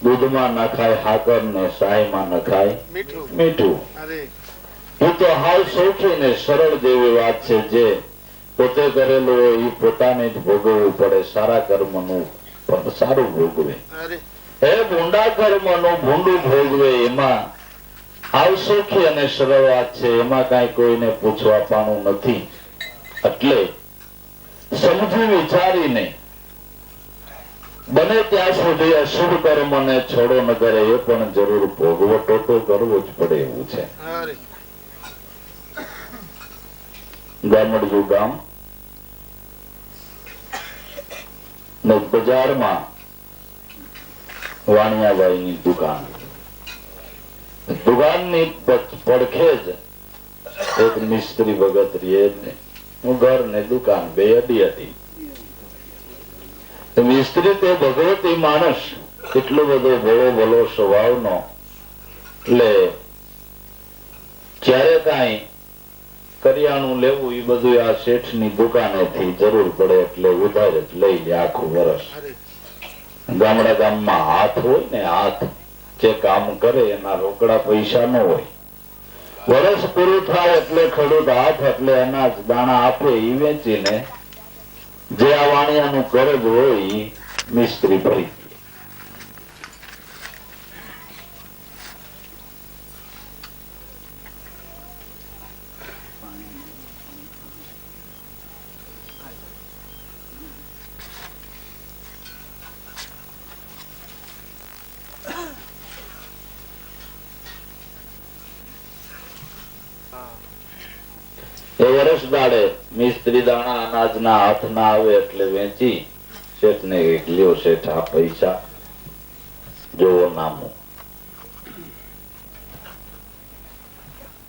S1: દૂધમાં નખાય હાકર ને સાયમાં નખાય મીઠું. એ તો હાવ સૌથી ને સરળ જેવી વાત છે. જે પોતે કરેલું હોય એ પોતાને જ ભોગવવું પડે. સારા કર્મ નું પણ સારું ભોગવે, એ ભૂંડા કર્મ નું ભૂંડું ભોગવે. એમાં હાવ સૌખી અને સરળ વાત છે. એમાં કઈ કોઈને પૂછવા પાનું નથી. એટલે સમજી વિચારીને બને ત્યાં સુધી અશુભ કર્મ ને છોડો ન કરે. એ પણ જરૂર ભોગવટો તો કરવો જ પડે એવું છે. ગામડજુ ગામ ને બજારમાં વાણિયાભાઈ ની દુકાન. દુકાનની પડખે જ એક મિસ્ત્રી ભગત રે, ઘર ને દુકાન બે અડી હતી. મિસ્ત્રી તે ભગવતી માણસ, એટલો બધો ભલો ભલો સ્વભાવનો. એટલે જ્યારે કાંઈ કરિયાણું લેવું એ બધું આ શેઠ ની દુકાનેથી જરૂર પડે એટલે ઉધાર જ લઈ લે આખું વર્ષ. ગામડા ગામમાં હાથ હોય ને, હાથ જે કામ કરે એના રોકડા પૈસા ન હોય. વર્ષ પૂરું થાય એટલે ખેડૂત હાથ એટલે અનાજ દાણા આપે એ વેચીને જે આ વાણિયાનું કરજ હોય એ મિસ્ત્રી ભરી. એ વર્ષ દાડે મિસ્ત્રી દાણા અનાજના હાથ ના આવે એટલે વેચી શેઠ ને લ્યો શેઠ આ પૈસા જોવો નામું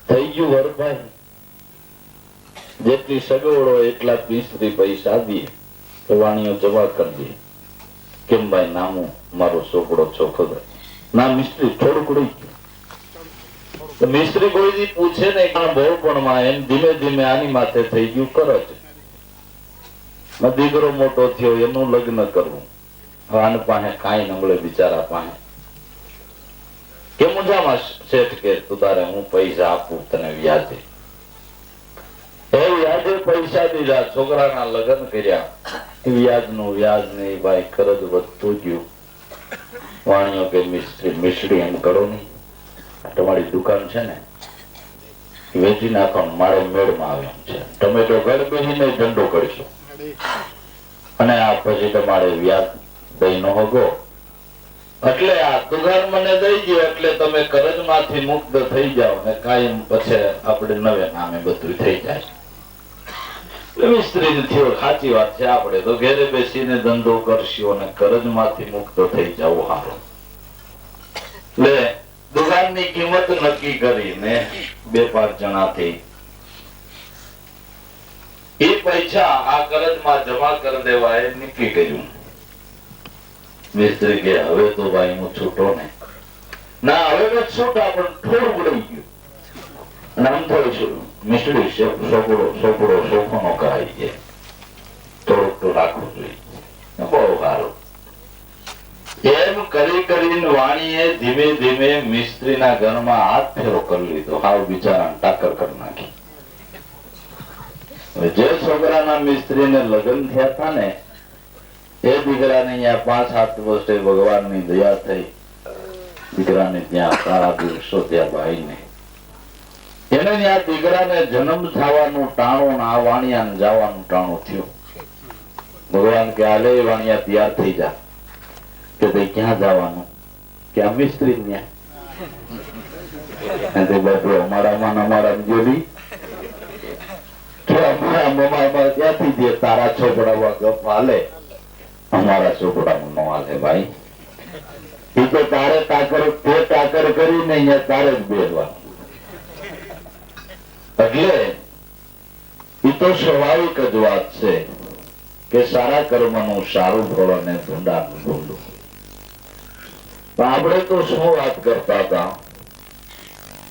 S1: થઈ ગયું. વરભાઈ જેટલી સગવડો એટલા મિસ્ત્રી પૈસા દે, વાણીઓ જવા કરી દે. કેમ ભાઈ નામું મારો છોકરો ચોખ્ખો ના મિસ્ત્રી થોડુંક રહી ગયું. મિસ્ત્રી કોઈ પૂછે ને બહુ પણ એમ ધીમે ધીમે આની માથે થઈ ગયું કરજ. દીકરો મોટો થયો એનું લગ્ન કરવું. હવે આને પાસે કાંઈ નમળે બિચારા પાસે. કે મુજામાં શેઠ કે તું તારે હું પૈસા આપું તને વ્યાજે. એ વ્યાજે પૈસા દીધા, છોકરાના લગ્ન કર્યા. વ્યાજ નું વ્યાજ ને ભાઈ કરજ વધતું ગયું. વાણીઓ કે મિસ્ત્રી એમ કરો નહીં, તમારી દુકાન છે ને વેચી નાખો, મારો મેળમાં આવે છે. ટમેટો ઘર બેસીને ધંધો કરીશું અને આ પછી તમારે વ્યાજ દઈ નો હોગો. એટલે આ દુકાન મને દઈ ગયો એટલે તમે કરજ માંથી મુક્ત થઈ જાઓ ને કાયમ પછી આપણે નવે નામે બધું થઈ જાય. મિસ્ત્રી થયો સાચી વાત છે. આપણે તો ઘેરે બેસીને ધંધો કરશું અને કરજ માંથી મુક્ત થઈ જવું સારું. એટલે મકાનની કિંમત નક્કી કરીને 2-5 જણાથી એ પૈસા આ કરજમાં જમા કરી દેવા એ નક્કી કર્યું. મિસ્ત્રી કે હવે તો ભાઈ હું છૂટો ને ના, હવે તો છૂટા, પણ થોડું પડી ગયું અને આમ થોડું મિસ્ત્રી સોફો નો કરાવી છે, થોડુંક તો રાખવું જોઈએ. બહુ સારું. એમ કરી કરીને વાણીએ ધીમે ધીમે મિસ્ત્રીના ઘરમાં હાથ ફેરો કરી લીધો. હાવ બિચારા ટાકર કરી નાખી. જે છોકરાના મિસ્ત્રીને લગ્ન થયા હતા ને એ દીકરાને અહીંયા 5-7 વર્ષે ભગવાનની દયા થઈ. દીકરાને ત્યાં સારા દિવસો ત્યાં ભાઈને એને ત્યાં દીકરાને જન્મ થવાનું ટાણું, આ વાણિયાને જવાનું ટાણું થયું. ભગવાન કે આલે વાણિયા તૈયાર થઈ જા. કે ભાઈ ક્યાં જવાનું? કે આ મિસ્ત્રી ત્યાં બાપુ અમારામાં અમારા જોડી ક્યાંથી જે તારા છોકરા ગપ હાલે, અમારા છોકરાનું ન હાલે ભાઈ. એ તો તારે તાકર કરીને અહીંયા તારે જ બેસવાનું. એટલે એ તો સ્વાભાવિક જ વાત છે કે સારા કર્મનું સારું ફળ અને ભૂંડાનું ભૂંડું. આપણે તો શું વાત કરતા હતા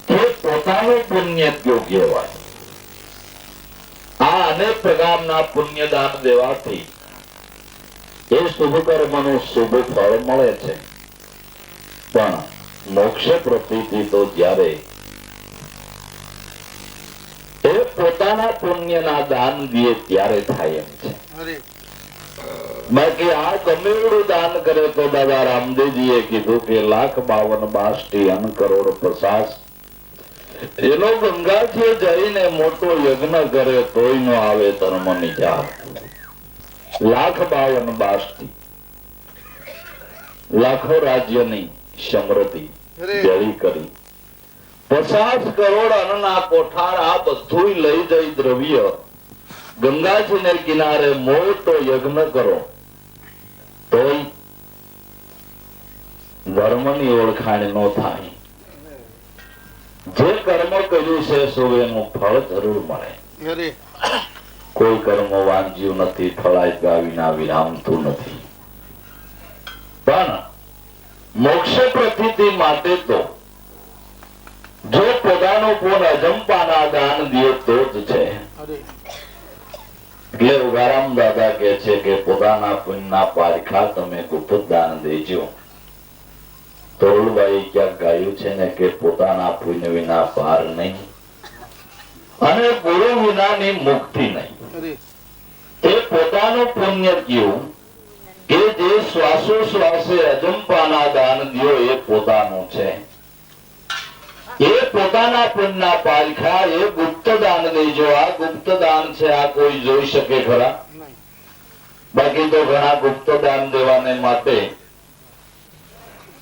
S1: કે પોતાનું પુણ્ય કયો કહેવાય. આ અનેક પ્રકારના પુણ્યદાન દેવાથી એ શુભ કર્મનું શુભ ફળ મળે છે. પણ મોક્ષ પ્રતીતિ તો જ્યારે એ પોતાના પુણ્યના દાન દે ત્યારે થાય એમ છે. બાકી આ ગમે એવડું દાન કરે તો દાદા રામદેવજીએ કીધું કે 1,52 અન કરોડ પ્રસાદ એનો ગંગાથી જઈને મોટો યજ્ઞ કરે તોય નો આવે ધર્મ ની જાત. 1,52 લાખો રાજ્યની સમૃદ્ધિ જળી કરી 50 કરોડ અન્નના કોઠાર આ બધું લઈ જઈ દ્રવ્ય ગંગાજી ને કિનારે મોટો યજ્ઞ કરો તોય ધર્મની ઓળખાણ ન થાય. જે કર્મ કર્યું છે શું એનું ફળ જરૂર મળે. કોઈ કર્મ વાંચ્યું નથી, ફળાય વિના વિરામતું નથી. પણ મોક્ષ પ્રતીતિ માટે તો જો પોતાનું પૂર્ણ અજંપાના દાન દે તો જ છે. એટલે ઉગારામ દાદા કે છે કે પોતાના પુણ્યના પારખા તમે ગુપ્ત દાન દેજો. તોરલભાઈ ક્યાંક ગાયું છે ને કે પોતાના પુણ્ય વિના પાર નહીં અને ગુરુ વિનાની મુક્તિ નહીં. એ પોતાનું પુણ્ય કયું કે જે શ્વાસોશ્વાસે અજંપાના દાન દ્યો એ પોતાનું છે. એ પોતાના પુણ્યના પારખા એ ગુપ્ત દાન દેજો. આ ગુપ્ત દાન છે, આ કોઈ જોઈ શકે ખરા? બાકી તો ઘણા ગુપ્ત દાન દેવાને માટે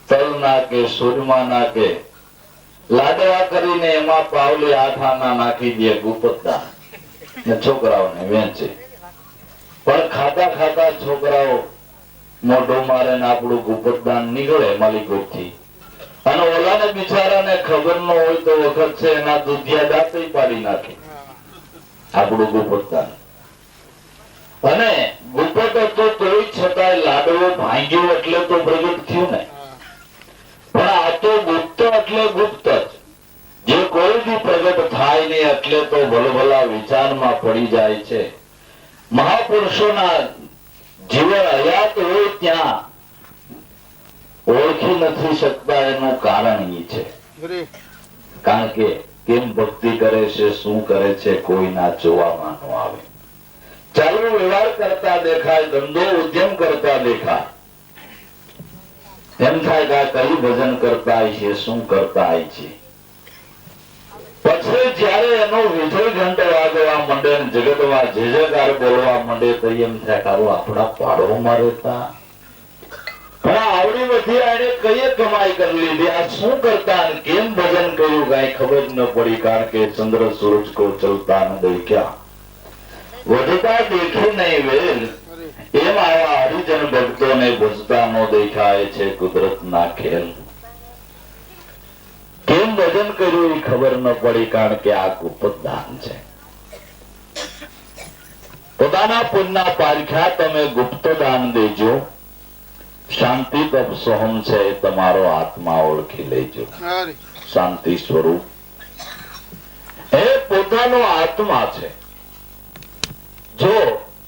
S1: તલ નાખે, સુરમા નાખે, લાડવા કરીને એમાં પાવલી 8 આના નાખી દે ગુપ્ત દાન ને છોકરાઓને વેચે. પણ ખાતા ખાતા છોકરાઓ મોઢો મારે ને આપણું ગુપ્ત દાન નીકળે માલિકોથી. અને ઓલાને બિચારાને ખબર ન હોય તો વખત છે એના દુધિયા દાંત પાડી નાખે આપણું ગુપ્ત દાન. અને ગુપ્ત હતો તોય છતાંય લાડવો ભાંગ્યો એટલે તો પ્રગટ થયું ને. પણ આ તો ગુપ્ત એટલે ગુપ્ત જ. જે કોઈ બી પ્રગટ થાય નહીં એટલે તો ભલભલા વિચારમાં પડી જાય છે. મહાપુરુષોના જીવન હયાત હોય ત્યાં ઓળખી નથી શકતા. એનું કારણ એ છે કારણ કે કેમ ભક્તિ કરે છે, શું કરે છે, કોઈના જોવામાં ન આવે. ચાલુ વ્યવહાર કરતા દેખાય, ધંધો ઉદ્યમ કરતા દેખાય, એમ થાય કે કઈ ભજન કરતા છે, શું કરતા છે. પછી જયારે એનો વિજય ઘંટો વાગવા માંડે, જગતમાં જે જયકાર બોલવા માંડે તો એમ થાય કે આપણા પાડોમાં રહેતા પણ આવડી બધી આને કઈ કમાઈ કરી લીધી, આ શું કરતા કેમ ભજન કર્યું કઈ ખબર ન પડી. કારણ કે ચંદ્ર સૂરજ કો ચલતા ન દેખ્યા, વધતા દેખે નહીં વેલ. એમ આવા હરિજન ભક્તોને ભજતા ન દેખાય છે કુદરત ના ખેલ. કે ભજન કર્યું એ ખબર ન પડી, કારણ કે આ ગુપ્ત દાન છે. પોતાના પુણ્યના પારખ્યા તમે ગુપ્ત દાન દેજો. શાંતિ તપ સોહમ છે તમારો આત્મા ઓળખી લેજો. શાંતિ સ્વરૂપ એ પોતાનો આત્મા છે. જો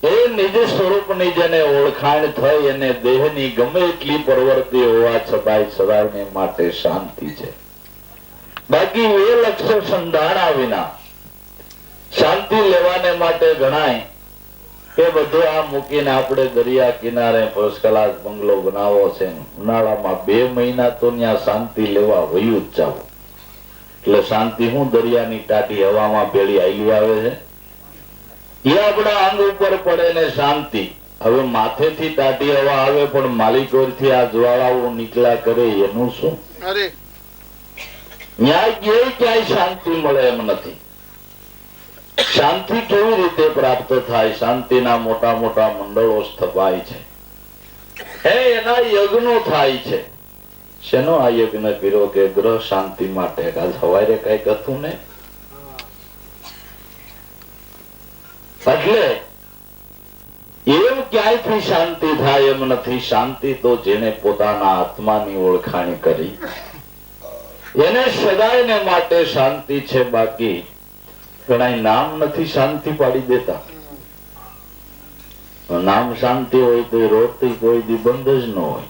S1: એ નિજ સ્વરૂપની જેને ઓળખાણ થઈ અને દેહની ગમે એટલી પ્રવૃત્તિ હોવા છતાંય સદાયને માટે શાંતિ છે. બાકી એ લક્ષ્ય સંધાણા વિના શાંતિ લેવાને માટે ગણાય કે બધું આ મૂકીને આપણે દરિયા કિનારે ફર્સ્ટ ક્લાસ બંગલો બનાવો છે, ઉનાળામાં 2 મહિના તો ત્યાં શાંતિ લેવા વયું જ જાવ. એટલે શાંતિ હું દરિયાની ટાટી હવામાં ભેળી આયલી આવે છે એ આપણા અંગ ઉપર પડે ને શાંતિ. હવે માથેથી ટાટી હવા આવે પણ માલિકોરથી આ જ્વાળાઓ નીકળ્યા કરે એનું શું? ક્યાંય શાંતિ મળે એમ નથી. શાંતિ કેવી રીતે પ્રાપ્ત થાય? શાંતિના મોટા મોટા મંડળો સ્થપાય છે, એના યજ્ઞો થાય છે. શેનો આ યજ્ઞ કર્યો? કે ગ્રહ શાંતિ માટે. સવારે કઈક હતું ને, એટલે એમ ક્યાંયથી શાંતિ થાય એમ નથી. શાંતિ તો જેને પોતાના આત્માની ઓળખાણ કરી એને સદાયને માટે શાંતિ છે. બાકી ઘણા નામ નથી શાંતિ પાડી દેતા. નામ શાંતિ હોય તો રોતી કોઈ દી બંધ જ ન હોય.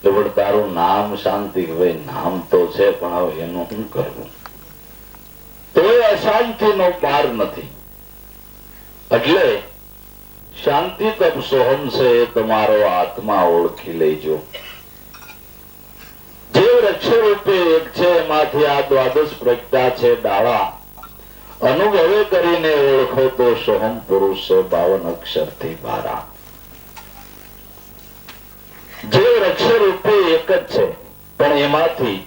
S1: પણ તારું નામ શાંતિ, ભાઈ નામ તો છે પણ હવે એનું શું કરવું? તો એ અશાંતિ નો પાર નથી. એટલે શાંતિ તપ સોહમ છે એ તમારો આત્મા ઓળખી લેજો. જે વૃક્ષ રૂપે એક છે એમાંથી આ દ્વાદશ પ્રજ્ઞા છે ડાળા, અનુભવે કરીને ઓળખો તો સોહમ પુરુષ 52 અક્ષરથી 12. જે વૃક્ષ રૂપે એક જ છે પણ એમાંથી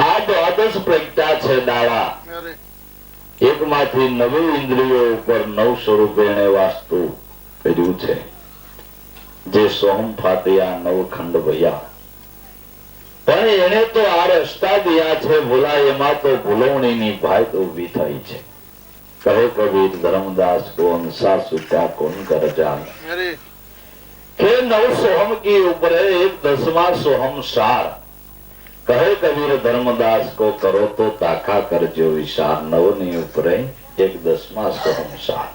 S1: આ દ્વાદશ પ્રજ્ઞા છે ડાળા, એકમાંથી 9 ઇન્દ્રિયો ઉપર 9 સ્વરૂપે એને વાસ્તુ કર્યું છે. જે સોહમ ફાટ્યા 9 ખંડ ભયા, પણ એને તો આ રસ્તા દિયા છે ભૂલા, એમાં તો ભૂલવણીની ભાત ઉભી થઈ છે. કહે કબીર ધર્મદાસ કો અંસા સુત્યા કોણ કર જાન, કે 9 સોહમ કી ઉપર એક 10વાं સોહમ સાર. કહે કબીર ધર્મદાસ કો કરો તો તાકા કરજો વિચાર. 9 ની ઉપર એક 10વાં સોહમ સાર.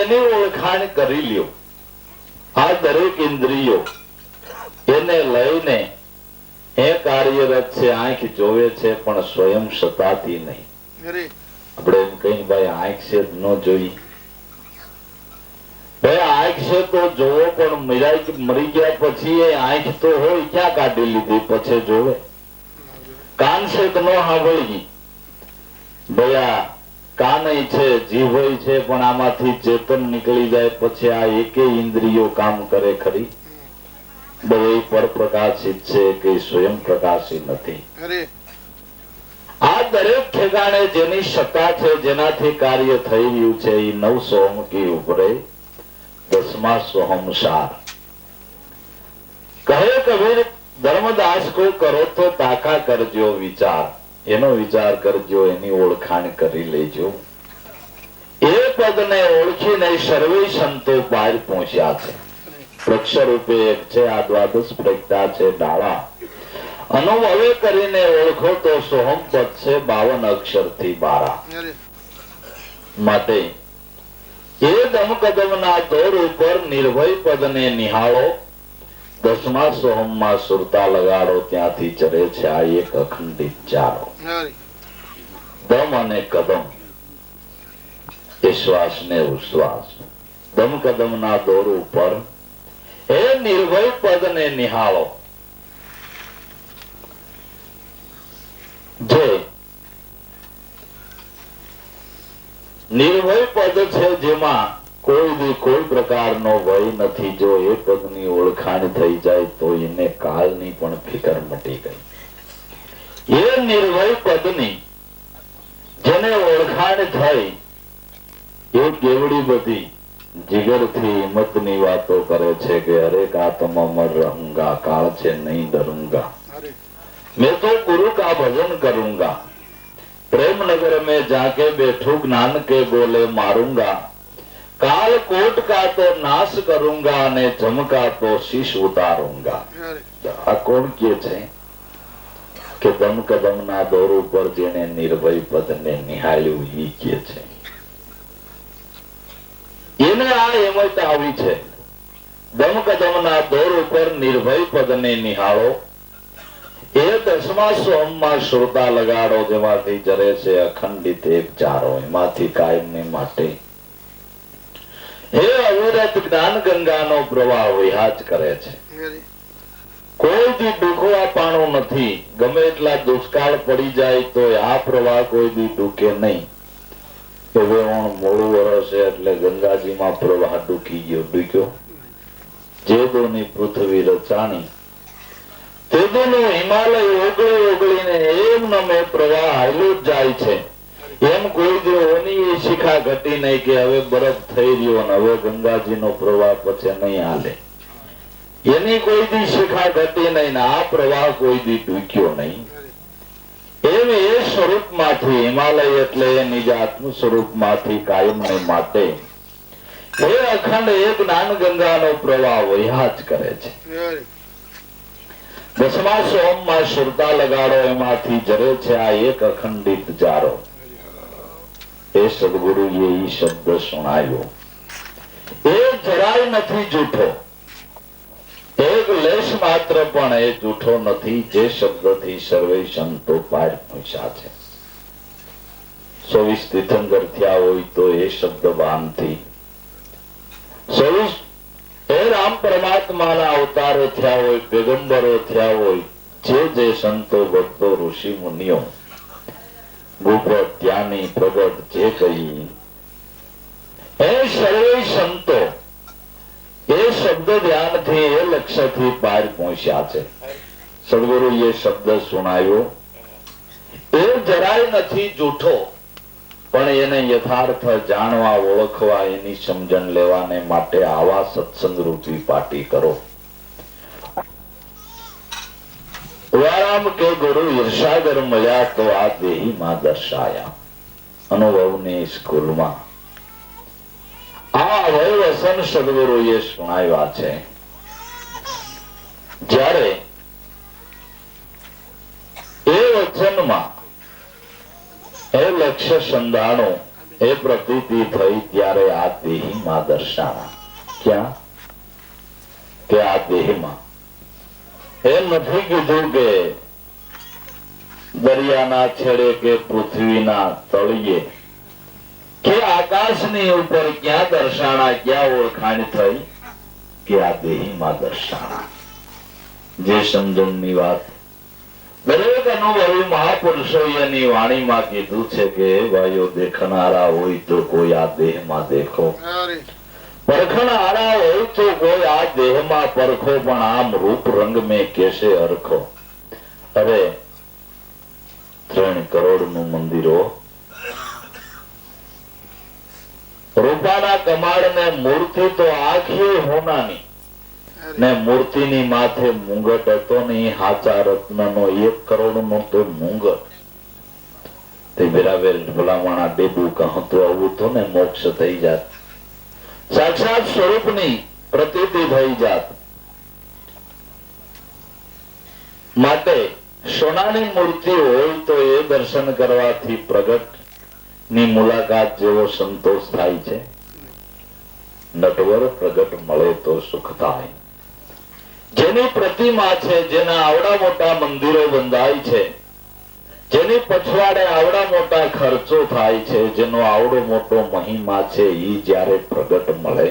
S1: એની ઓળખાણ કરી લ્યો. આ દરેક ઇન્દ્રિયો એને લઈને એ કાર્યરત છે. આંખ જોવે છે પણ સ્વયં સતાતી નહીં. આપણે એમ કહીએ ભાઈ આંખ છે ન જોઈ, ભાઈ આંખ છે તો જોવો, પણ મરી ગયા પછી એ આંખ તો હોય ક્યાં કાઢી લીધી પછી જોવે? કાન છે તો ન સાંભળી, ભાઈ કાન છે જીભ છે પણ આમાંથી ચેતન નીકળી જાય પછી આ એકે ઇન્દ્રિયો કામ કરે ખરી? બધું પરપ્રકાશિત છે કે સ્વયં પ્રકાશિત નથી. આ દરેક ઠેકાણે જેની સત્તા છે, જેનાથી કાર્ય થઈ રહ્યું છે, એ 9 સોહમ કી ઉપરે 10વાં સોહમ સાર. કહે કબીર ધર્મદાસ કો કરો તો તાકા કરજો વિચાર. એનો વિચાર કરજો, એની ઓળખાણ કરી લેજો. એ પદને ઓળખીને સર્વે સંતો બહાર પહોંચ્યા છે. વૃક્ષ રૂપે એક છે આ દ્વાદશ પ્રજ્ઞા છે ડાળા, અનુભવે કરીને ઓળખો તો સોહમ પદ છે 52 અક્ષરથી 12. માટે એ દમકદમના દોર ઉપર નિર્ભય પદને નિહાળો. 10મા સોહમમાં સુરતા લગાડો, ત્યાંથી ચરે છે આ એક અખંડિત ચારો. દમ અને કદમ એ શ્વાસ ને ઉશ્વાસ. દમ કદમ ના દોર ઉપર એ નિર્ભય પદ ને નિહાળો. જે નિર્ભય પદ છે જેમાં કોઈ પ્રકારનો ભય નથી. જો એ પદની ઓળખાણ થઈ જાય તો એને કાળની પણ ફિકર મટી ગઈ. એ નિર્ભય પદની જેને ઓળખાણ થઈ એ કેવડી બધી જીગરથી હિંમતની વાતો કરે છે કે હરેક આત્મ અમર રહુંગા, કાળ છે નહીં ડरूंगा, मैं तो गुरु का भजन करूंगा, प्रेम नगर में जाके बैठू ज्ञान के गोले मारूंगा, काल कोट का तो नाश करूंगा અને જમકા તો શીશ ઉતાरूंगा. આ કોણ કે છે કે દમ કદમના દોર ઉપર જેને નિર્ભય પદને નિહાળ્યું ઈ કે છે. એને આ હિંમત આવી છે. દમ કદમના દોર ઉપર નિર્ભય પદને નિહાળો. એ 10મા સોમમાં શ્રોતા લગાડો જેમાંથી જરે છે અખંડિત એક ચારો, એમાંથી કાયમને માટે હે અવિરત જ્ઞાન ગંગાનો પ્રવાહ વિહાજ કરે છે. કોઈ દી ડૂખવા પાણું નથી. ગમે એટલા દુષ્કાળ પડી જાય તો આ પ્રવાહ કોઈ દી ડૂકે નહીં. હવે મોડું વરસે એટલે ગંગાજીમાં પ્રવાહ ડૂક્યો. જેદોની પૃથ્વી રચાણી તેદોનું હિમાલય ઓગળીને એમ નમે પ્રવાહ હાલ્યો જ જાય છે. એમ કોઈ દેવોની શિખા ઘટી નહીં કે હવે બરફ થઈ રહ્યો ને હવે ગંગાજીનો પ્રવાહ પછી નહીં હાલે. એની કોઈ દી શિખા ઘટી નહીં ને આ પ્રવાહ કોઈ દી ડૂક્યો નહીં. એમ એ સ્વરૂપમાંથી હિમાલય એટલે એ નિજ આત્મ સ્વરૂપમાંથી કાયમને માટે એ અખંડ એક જ્ઞાન ગંગાનો પ્રવાહ વહ્યા જ કરે છે. 10મા સોમમાં શ્રુતા લગાડો એમાંથી જરે છે આ એક અખંડિત જારો. એ સદગુરુએ ઈ શબ્દ સુણાયો. એ જરાય નથી જૂઠો. એક લેશ માત્ર પણ એ જૂઠો નથી. જે શબ્દથી સર્વે સંતો પાર પહોંચ્યા છે. 24 તીર્થંકર થયા હોય તો એ શબ્દ વાનથી 24 એ રામ પરમાત્માના અવતારો થયા હોય, પેગંબરો થયા હોય, જે સંતો ભક્તો ઋષિ મુનિઓ ગુપ્ત જ્ઞાની પ્રગટ જે કહી એ સર્વે સંતો એ શબ્દ ધ્યાનથી એ લક્ષ્યથી પાર પહોંચ્યા છે. સદગુરુ એ શબ્દ સુણાયો. એ જરાય નથી જૂઠો, પણ એને યથાર્થ જાણવા ઓળખવા એની સમજણ લેવાને માટે આવા સત્સંગ રૂપી પાટી કરો. વારામ કે ગુરુ ઈર્ષાગર મળ્યા તો આ દેહીમાં દર્શાયા. અનુભવની સ્કૂલમાં આ વચન સદગુરુએ સુણાવ્યા છે. જ્યારે એ વચનમાં એ લક્ષ્ય સંધાણો એ પ્રતીતિ થઈ ત્યારે આ દેહીમાં દર્શાણા. ક્યાં? કે આ દેહમાં. એ નથી કીધું કે દરિયાના છેડે કે પૃથ્વીના તળિયે કે આકાશની ઉપર ક્યાં દર્શાણા, ક્યાં ઓળખાણ થઈ કે આ દેહીમાં દર્શાણા. જે સમજણની વાત દરેક અનુભવી મહાપુરુષો એની વાણીમાં કીધું છે કે ભાઈઓ દેખનારા હોય તો કોઈ આ દેહમાં દેખો, પરખનારા હોય તો કોઈ આ દેહમાં પરખો, પણ આમ રૂપ રંગ મેં કેસે હરખો. અરે 3 કરોડનું મંદિરો રૂપાના કમાડ ને મૂર્તિ તો આખી હોનાની ને મૂર્તિની માથે મુંગટ હતો ને હાચા રત્નનો 1 કરોડનો તો મુંગટ. તે બરાબર ભલામણા ડેબુ કહતો આવું તો ને મોક્ષ થઈ જાત, સાક્ષાત સ્વરૂપની પ્રતીતિ થઈ જાત. માટે સોનાની મૂર્તિ હોય તો એ દર્શન કરવાથી પ્રગટ ની મુલાકાત જેવો સંતોષ થાય છે. નટવર પ્રગટ મળે તો સુખ થાય. જેની પ્રતિમા છે, જેના આવડા મોટા મંદિરો બંધાય છે, જેની પછવાડે આવડા મોટા ખર્ચો થાય છે, જેનો આવડો મોટો મહિમા છે, ઈ જ્યારે પ્રગટ મળે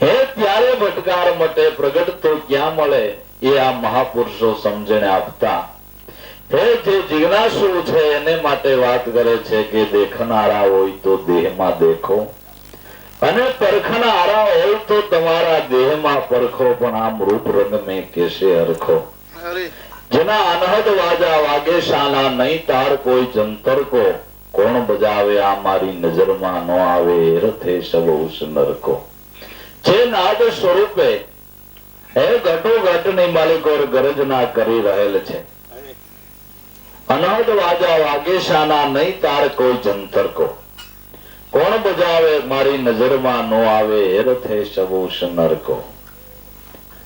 S1: હે ત્યારે ભટકાર મટે. પ્રગટ તો ક્યાં મળે એ આ મહાપુરુષો સમજણ આપતા હે જે જિજ્ઞાસુ છે એને માટે વાત કરે છે કે દેખનારા હોય તો દેહમાં દેખો અને પરખનારા હોય તો તમારા દેહમાં પરખો, પણ આમ રૂપ રંગ મેં કેસે હરખો. જેના અનહદ વાજા વાગે શાના નહીં તાર કોઈ જંતર કો, કોણ બજાવે આ મારી નજરમાં નો આવે રથે સવ ઉસ નરકો. જે નાદ સ્વરૂપે હે ઘટો ઘટની માલિકો ગરજના કરી રહેલ છે. અનાદ વાજા વાગે શાના નહીં તાર કોઈ જંતર કો. કોણ બજાવે મારી નજરમાં નો આવે રથે સવ ઉસ નરકો.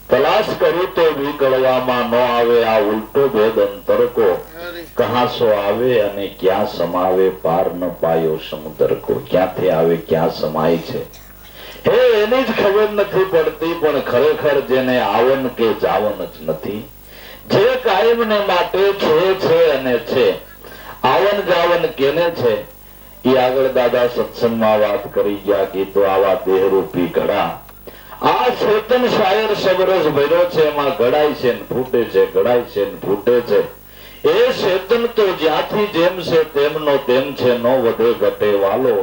S1: તલાશ કરું તો વિકળવામાં નો આવે આ ઉલટો ભેદ અંતર કો. કહા સો આવે અને ક્યાં સમાવે પાર ન પાયો સમુદ્ર કો. ક્યાંથી આવે ક્યાં સમાય છે હે એની જ ખબર નથી પડતી. પણ ખરેખર જેને આવન કે જાવન જ નથી. જે કાયમ ને માટે છે અને છે. આવન જાવન કેને છે એ આગળ દાદા સત્સંગમાં વાત કરી ગયા કે તો આવા દેહરૂપી ઘડા આ ચેતન શાયર સબરસ ભર્યો છે. એમાં ઘડાય છે ને ફૂટે છે, ઘડાય છે ને ફૂટે છે. એ ચેતન તો જ્યાંથી જેમ છે તેમનો તેમ છે. નો વધે ઘટે વાલો.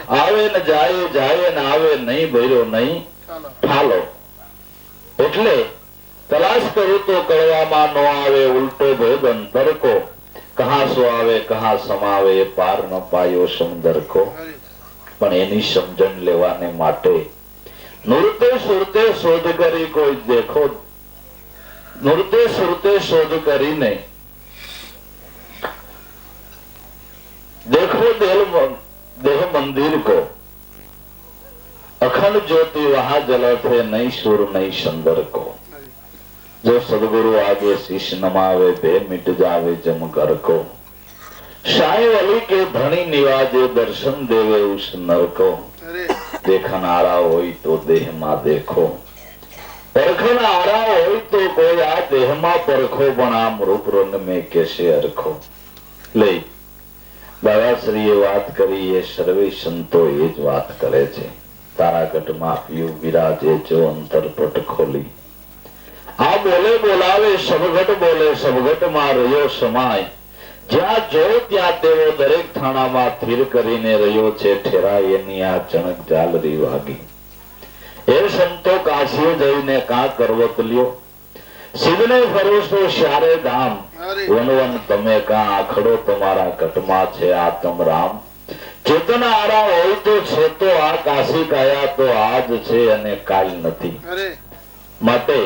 S1: આવે ને જાય, જાય ને આવે નહીં ભર્યો નહીં ઠાલો. એટલે તલાશ કરું તો કળવામાં નો આવે ઉલટો ભેદ અંતર કો. કહા સો આવે કહા સમાવે પાર ન પાયો સમુદ્ર કો. પણ એની સમજણ લેવાને માટે નૃત્ય સુરતે શોધ કરી કોઈ દેખો. નૃત્ય સુરતે શોધ કરીને देखो देह मंदिर को. अखंड ज्योति वहां जलते नहीं सुर नहीं सुंदर को. जो सदगुरु आगे शीश नमावे बे मिट जावे जम घर को. साई वली के धनी निवाजे दर्शन देवे उस नर को. देखनारा होई तो देह मा देखो. परखनारा होई तो कोई आ देह मा परखो. पण आम रूप रंग में कैसे अरखो. ले દાદાશ્રીએ વાત કરી એ સર્વે સંતો એ જ વાત કરે છે. તારાગઢમાં પીયું વિરાજે જો અંતરપટ ખોલી. આ બોલે બોલાવે સબગટ બોલે સબગટમાં રહ્યો સમાય. જ્યાં જો ત્યાં તેઓ દરેક થાણામાં સ્થિર કરીને રહ્યો છે. ઠેરાય એની આ ચણક ઝાલરી વાગી. એ સંતો કાશીએ જઈને કા કરવત લ્યો. સિદ્ધને ફરોશો શારે ધામ. વનવન તમે કા આખડો તમારા ઘટમાં છે આતમ રામ. ચેતન આરા હોય તો છે તો આ કાશી કાયા તો આજ છે અને કાલ નથી. માટે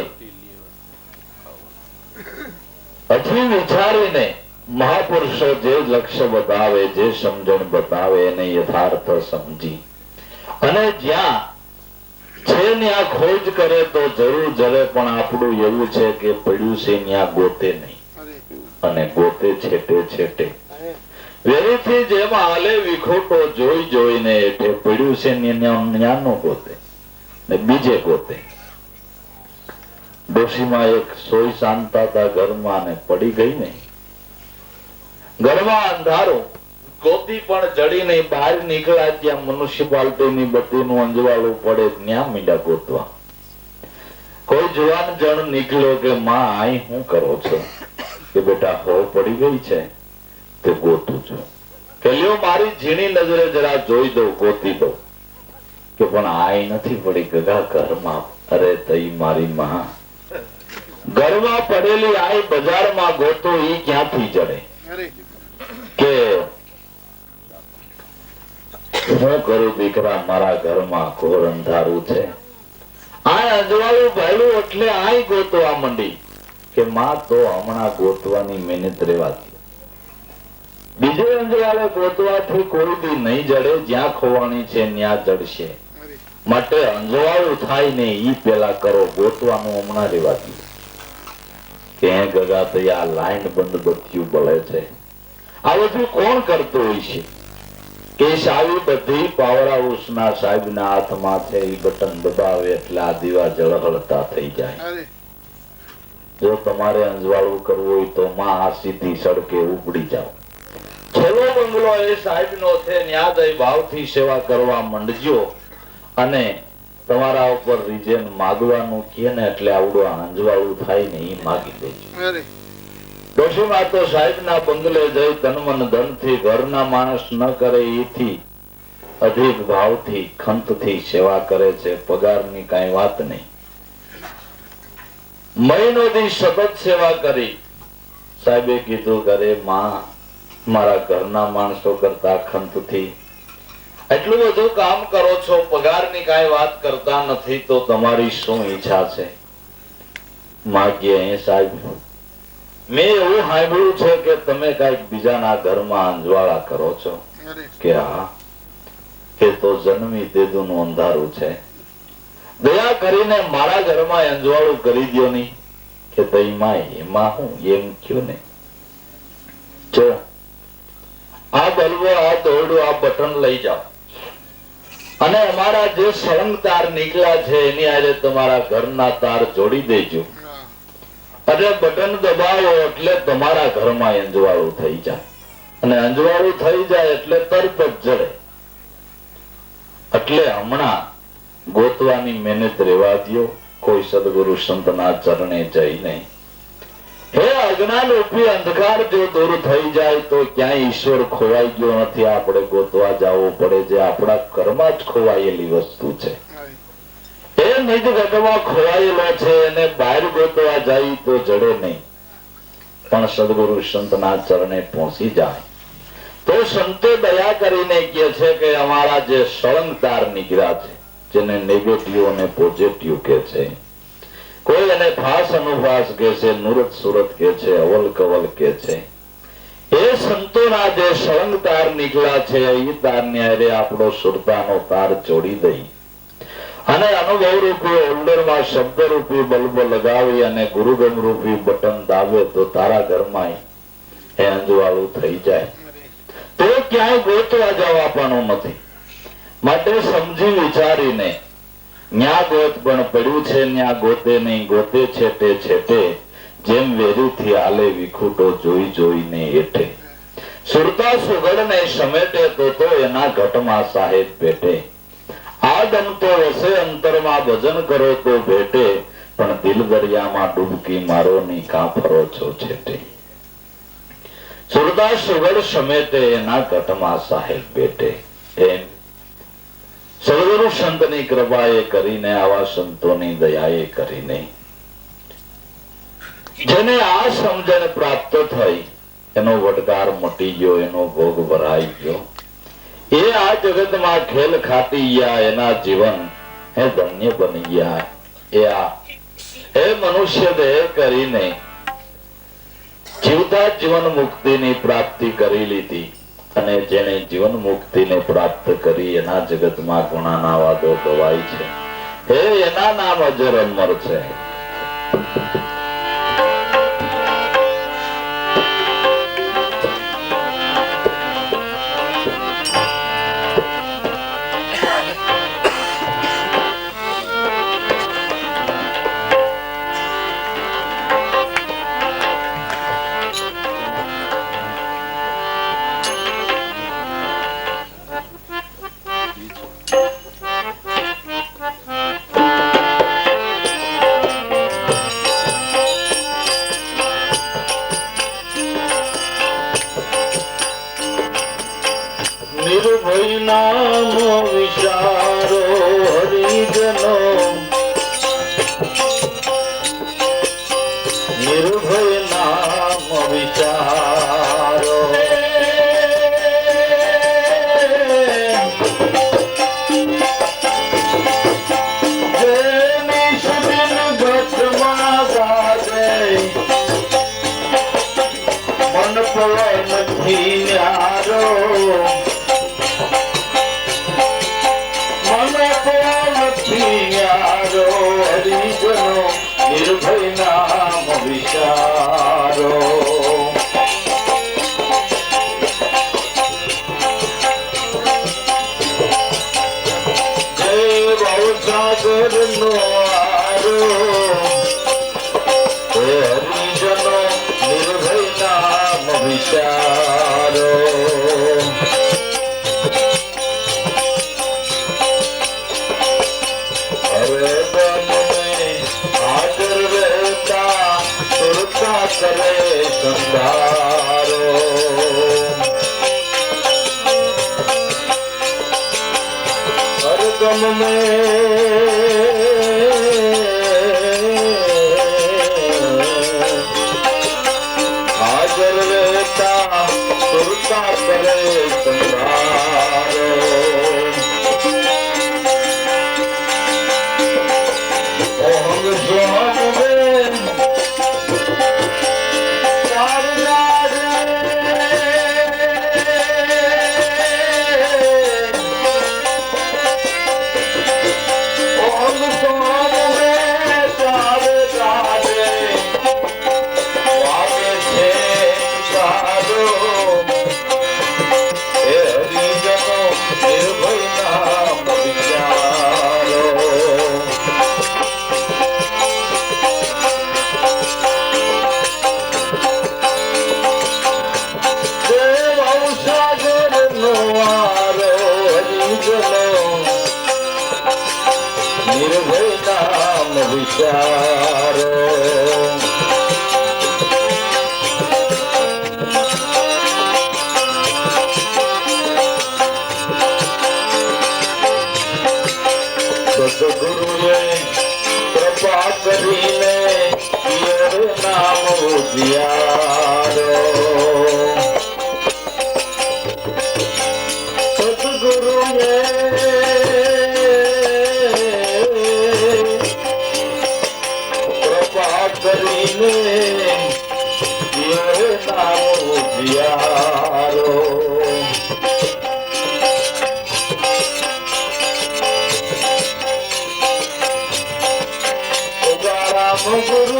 S1: હજી વિચારીને મહાપુરુષો જે લક્ષ્ય બતાવે જે સમજણ બતાવે એને યથાર્થ સમજી અને જ્યાં છે ત્યાં ખોજ કરે તો જરૂર જરે. પણ આપણું એવું છે કે પડ્યું છે ત્યાં ગોતે નહીં અને ગોતે છેટે છેટે. વેરીથી જેમ હાલે વિખોટો જોઈ જોઈને એઠે પડ્યું છે ત્યાં નો ગોતે ને બીજે ગોતે. ડોશીમાં એક સોય શાંતા હતા ઘરમાં ને પડી ગઈ ને ઘરમાં અંધારું. ગોતી પણ જડી નહીં. બહાર નીકળ્યા ત્યાં મ્યુનિસિપાલિટી ની બત્તી નું અંજવાળું પડે ત્યાં મીંડા ગોતવા. કોઈ જવાન જણ નીકળ્યો કે માં આઈ શું કરો છો? કે બેટા હો પડી ગઈ છે તે ગોતું છું. કે લ્યો મારી ઝીણી નજરે જરા જોઈ દઉં ગોતી દઉં. કે પણ આઈ નથી પડી ગગા ઘરમાં. અરે તઈ મારી માં ઘરમાં પડેલી આઈ બજારમાં ગોતો ઈ ક્યાંથી જડે. કે હું કરું દીકરા મારા ઘરમાં ઘોર અંધારું છે. આ અંજવાળું ભાઈલું એટલે આઈ ગોતવા મંડી. કે માં તો હમણાં ગોતવાની મહેનત રેવાતી. બીજે અંજવાળે ગોતવાથી કોઈ દી નહીં જડે. જ્યાં ખોવાણી છે ત્યાં જડશે. માટે અંજવાળું થાય ને ઈ પેલા કરો. ગોતવાનું હમણાં રેવાતી. કે ગગા તો આ લાઈન બંધ બત્યું બળે છે. આ બધું કોણ કરતું હોય છે? કેશ આવી બધી પાવર હાઉસ ના સાહેબ ના હાથમાં છે. એ બટન દબાવે એટલે આ દીવા જળહળતા થઈ જાય. જો તમારે અંજવાળું કરવું હોય તો માં આ સીધી સડકે ઉપડી જાઓ. છેલ્લો બંગલો એ સાહેબ નો છે. ન્યા દઈ ભાવથી સેવા કરવા માંડજો અને તમારા ઉપર રીજન માગવાનું કે ને એટલે આવડું અંજવાળું થાય ને એ માગી દેજો. ડોશીમાં તો સાહેબ ના બંગલે જઈ તનમન ધન થી ઘરના માણસ ન કરે એથી અધિક ભાવથી ખંતથી સેવા કરે છે. પગારની કઈ વાત નહીં. મહિનો દી સતત સેવા કરી. સાહેબે કીધું કરે માં મારા ઘરના માણસો કરતા ખંતથી એટલું બધું કામ કરો છો, પગારની કાંઈ વાત કરતા નથી, તો તમારી શું ઈચ્છા છે? માગીએ સાહેબ, મેં એવું સાંભળ્યું છે કે તમે કઈક બીજાના ઘરમાં અંજવાળા કરો છો. કે હા, એ તો જન્મી તેદુનું અંધારું છે. દયા કરીને મારા ઘરમાં અંજવાળું કરી દો નહીં. કે ભાઈ એમાં હું એમ કયો ને, જો આ બલ્બો, આ દોરડું, આ બટન લઈ જાઓ અને અમારા જે સળંગ તાર નીકળ્યા છે એની આજે તમારા ઘરના તાર જોડી દેજો અને બટન દબાવો એટલે તમારા ઘરમાં અંજવાળું થઈ જાય. અને અંજવાળું થઈ જાય એટલે તરત જ જડે. એટલે હમણાં ગોતવાની મહેનત રેવા દો. કોઈ સદગુરુ સંતના ચરણે જઈને હે અજ્ઞાન રૂપી અંધકાર જો દૂર થઈ જાય તો ક્યાંય ઈશ્વર ખોવાઈ ગયો નથી. આપણે ગોતવા જવું પડે, જે આપણા કર્મમાં જ ખોવાયેલી વસ્તુ છે. એ નિજ ઘટમાં ખોવાયેલો છે, એને બહાર ગોતવા જાય તો જડે નહીં. પણ સદગુરુ સંતના ચરણે પહોંચી જાય તો સંતો દયા કરીને કહે છે કે અમારા જે સળંગ તાર નીકળ્યા છે, જેને નેગેટિવ અને પોઝિટિવ કે છે, કોઈ એને ફાસ અનુફાસ કે છે, નુરત સુરત કે છે, અવલ કવલ કે છે, એ સંતોના જે સળંગ તાર નીકળ્યા છે એ તારની હારે આપણો સુરતાનો તાર જોડી દઈ અને અનુભવ રૂપી હોલ્ડરમાં શબ્દ રૂપી બલ્બ લગાવી અને ગુરુગમ રૂપી બટન દાબે તો તારા ઘરમાં એ અંજવાળું થઈ જાય. તો ક્યાંય ગોતવા જવાનું નથી. માટે સમજી વિચારીને ન્યા ગોત પણ પડ્યું છે, ન્યા ગોતે નહીં, ગોતે છેટે છેટે જેમ વેરુથી આલે વિખૂટો જોઈ જોઈને એઠે. સુરતા સુગડને સમેટે તો એના ઘટમાં સાહેબ પેટે. આ ગમતો વસે અંતરમાં ભજન કરો તો ભેટે, પણ દિલ દરિયામાં ડૂબકી મારો ની કાં ફરો છો છેટે. સુરતા સુગડ સમેટે એના ઘટમાં સાહેબ બેટે. એમ સદગુરુ સંતની કૃપાએ કરીને, આવા સંતોની દયાએ કરીને જેને આ સમજણ પ્રાપ્ત થઈ, એનો વડકાર મટી ગયો, એનો ભોગ ભરાઈ ગયો, એ આ જગતમાં ખેલ ખાટી ગયા, એના જીવન એ ધન્ય બની ગયા. એ મનુષ્ય દેહ કરીને જીવતા જીવન મુક્તિની પ્રાપ્તિ કરી લીધી. અને જેને જીવન મુક્તિને પ્રાપ્ત કરી એના જગતમાં ગુણાના વાદો ગવાય છે. એના નામ અજર અમર છે. નિર્ભય નામ વિચારો હરિજનો, નિર્ભય નામ વિચારો. જેની સુદિન ઘટમાં ગાજે મન પવન થી ન્યારો. નિર્ભય નામ વિચારો. જય ભવસાગર નો આરો, હરિજનો નિર્ભય નામ વિચારો. હવે કરે સંધારો. હરદમ હાજર રહેતા સુરત કરે સંસારો ઓહંગ સોહમે વિચારો સદગુરુએ કૃપા કરીને પિયર નામ ઉજ્યારો સદગુરુએ કરીને પિયર નામ ઉજ્યારો ગુરુ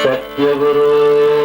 S1: સત્ય ગુરુ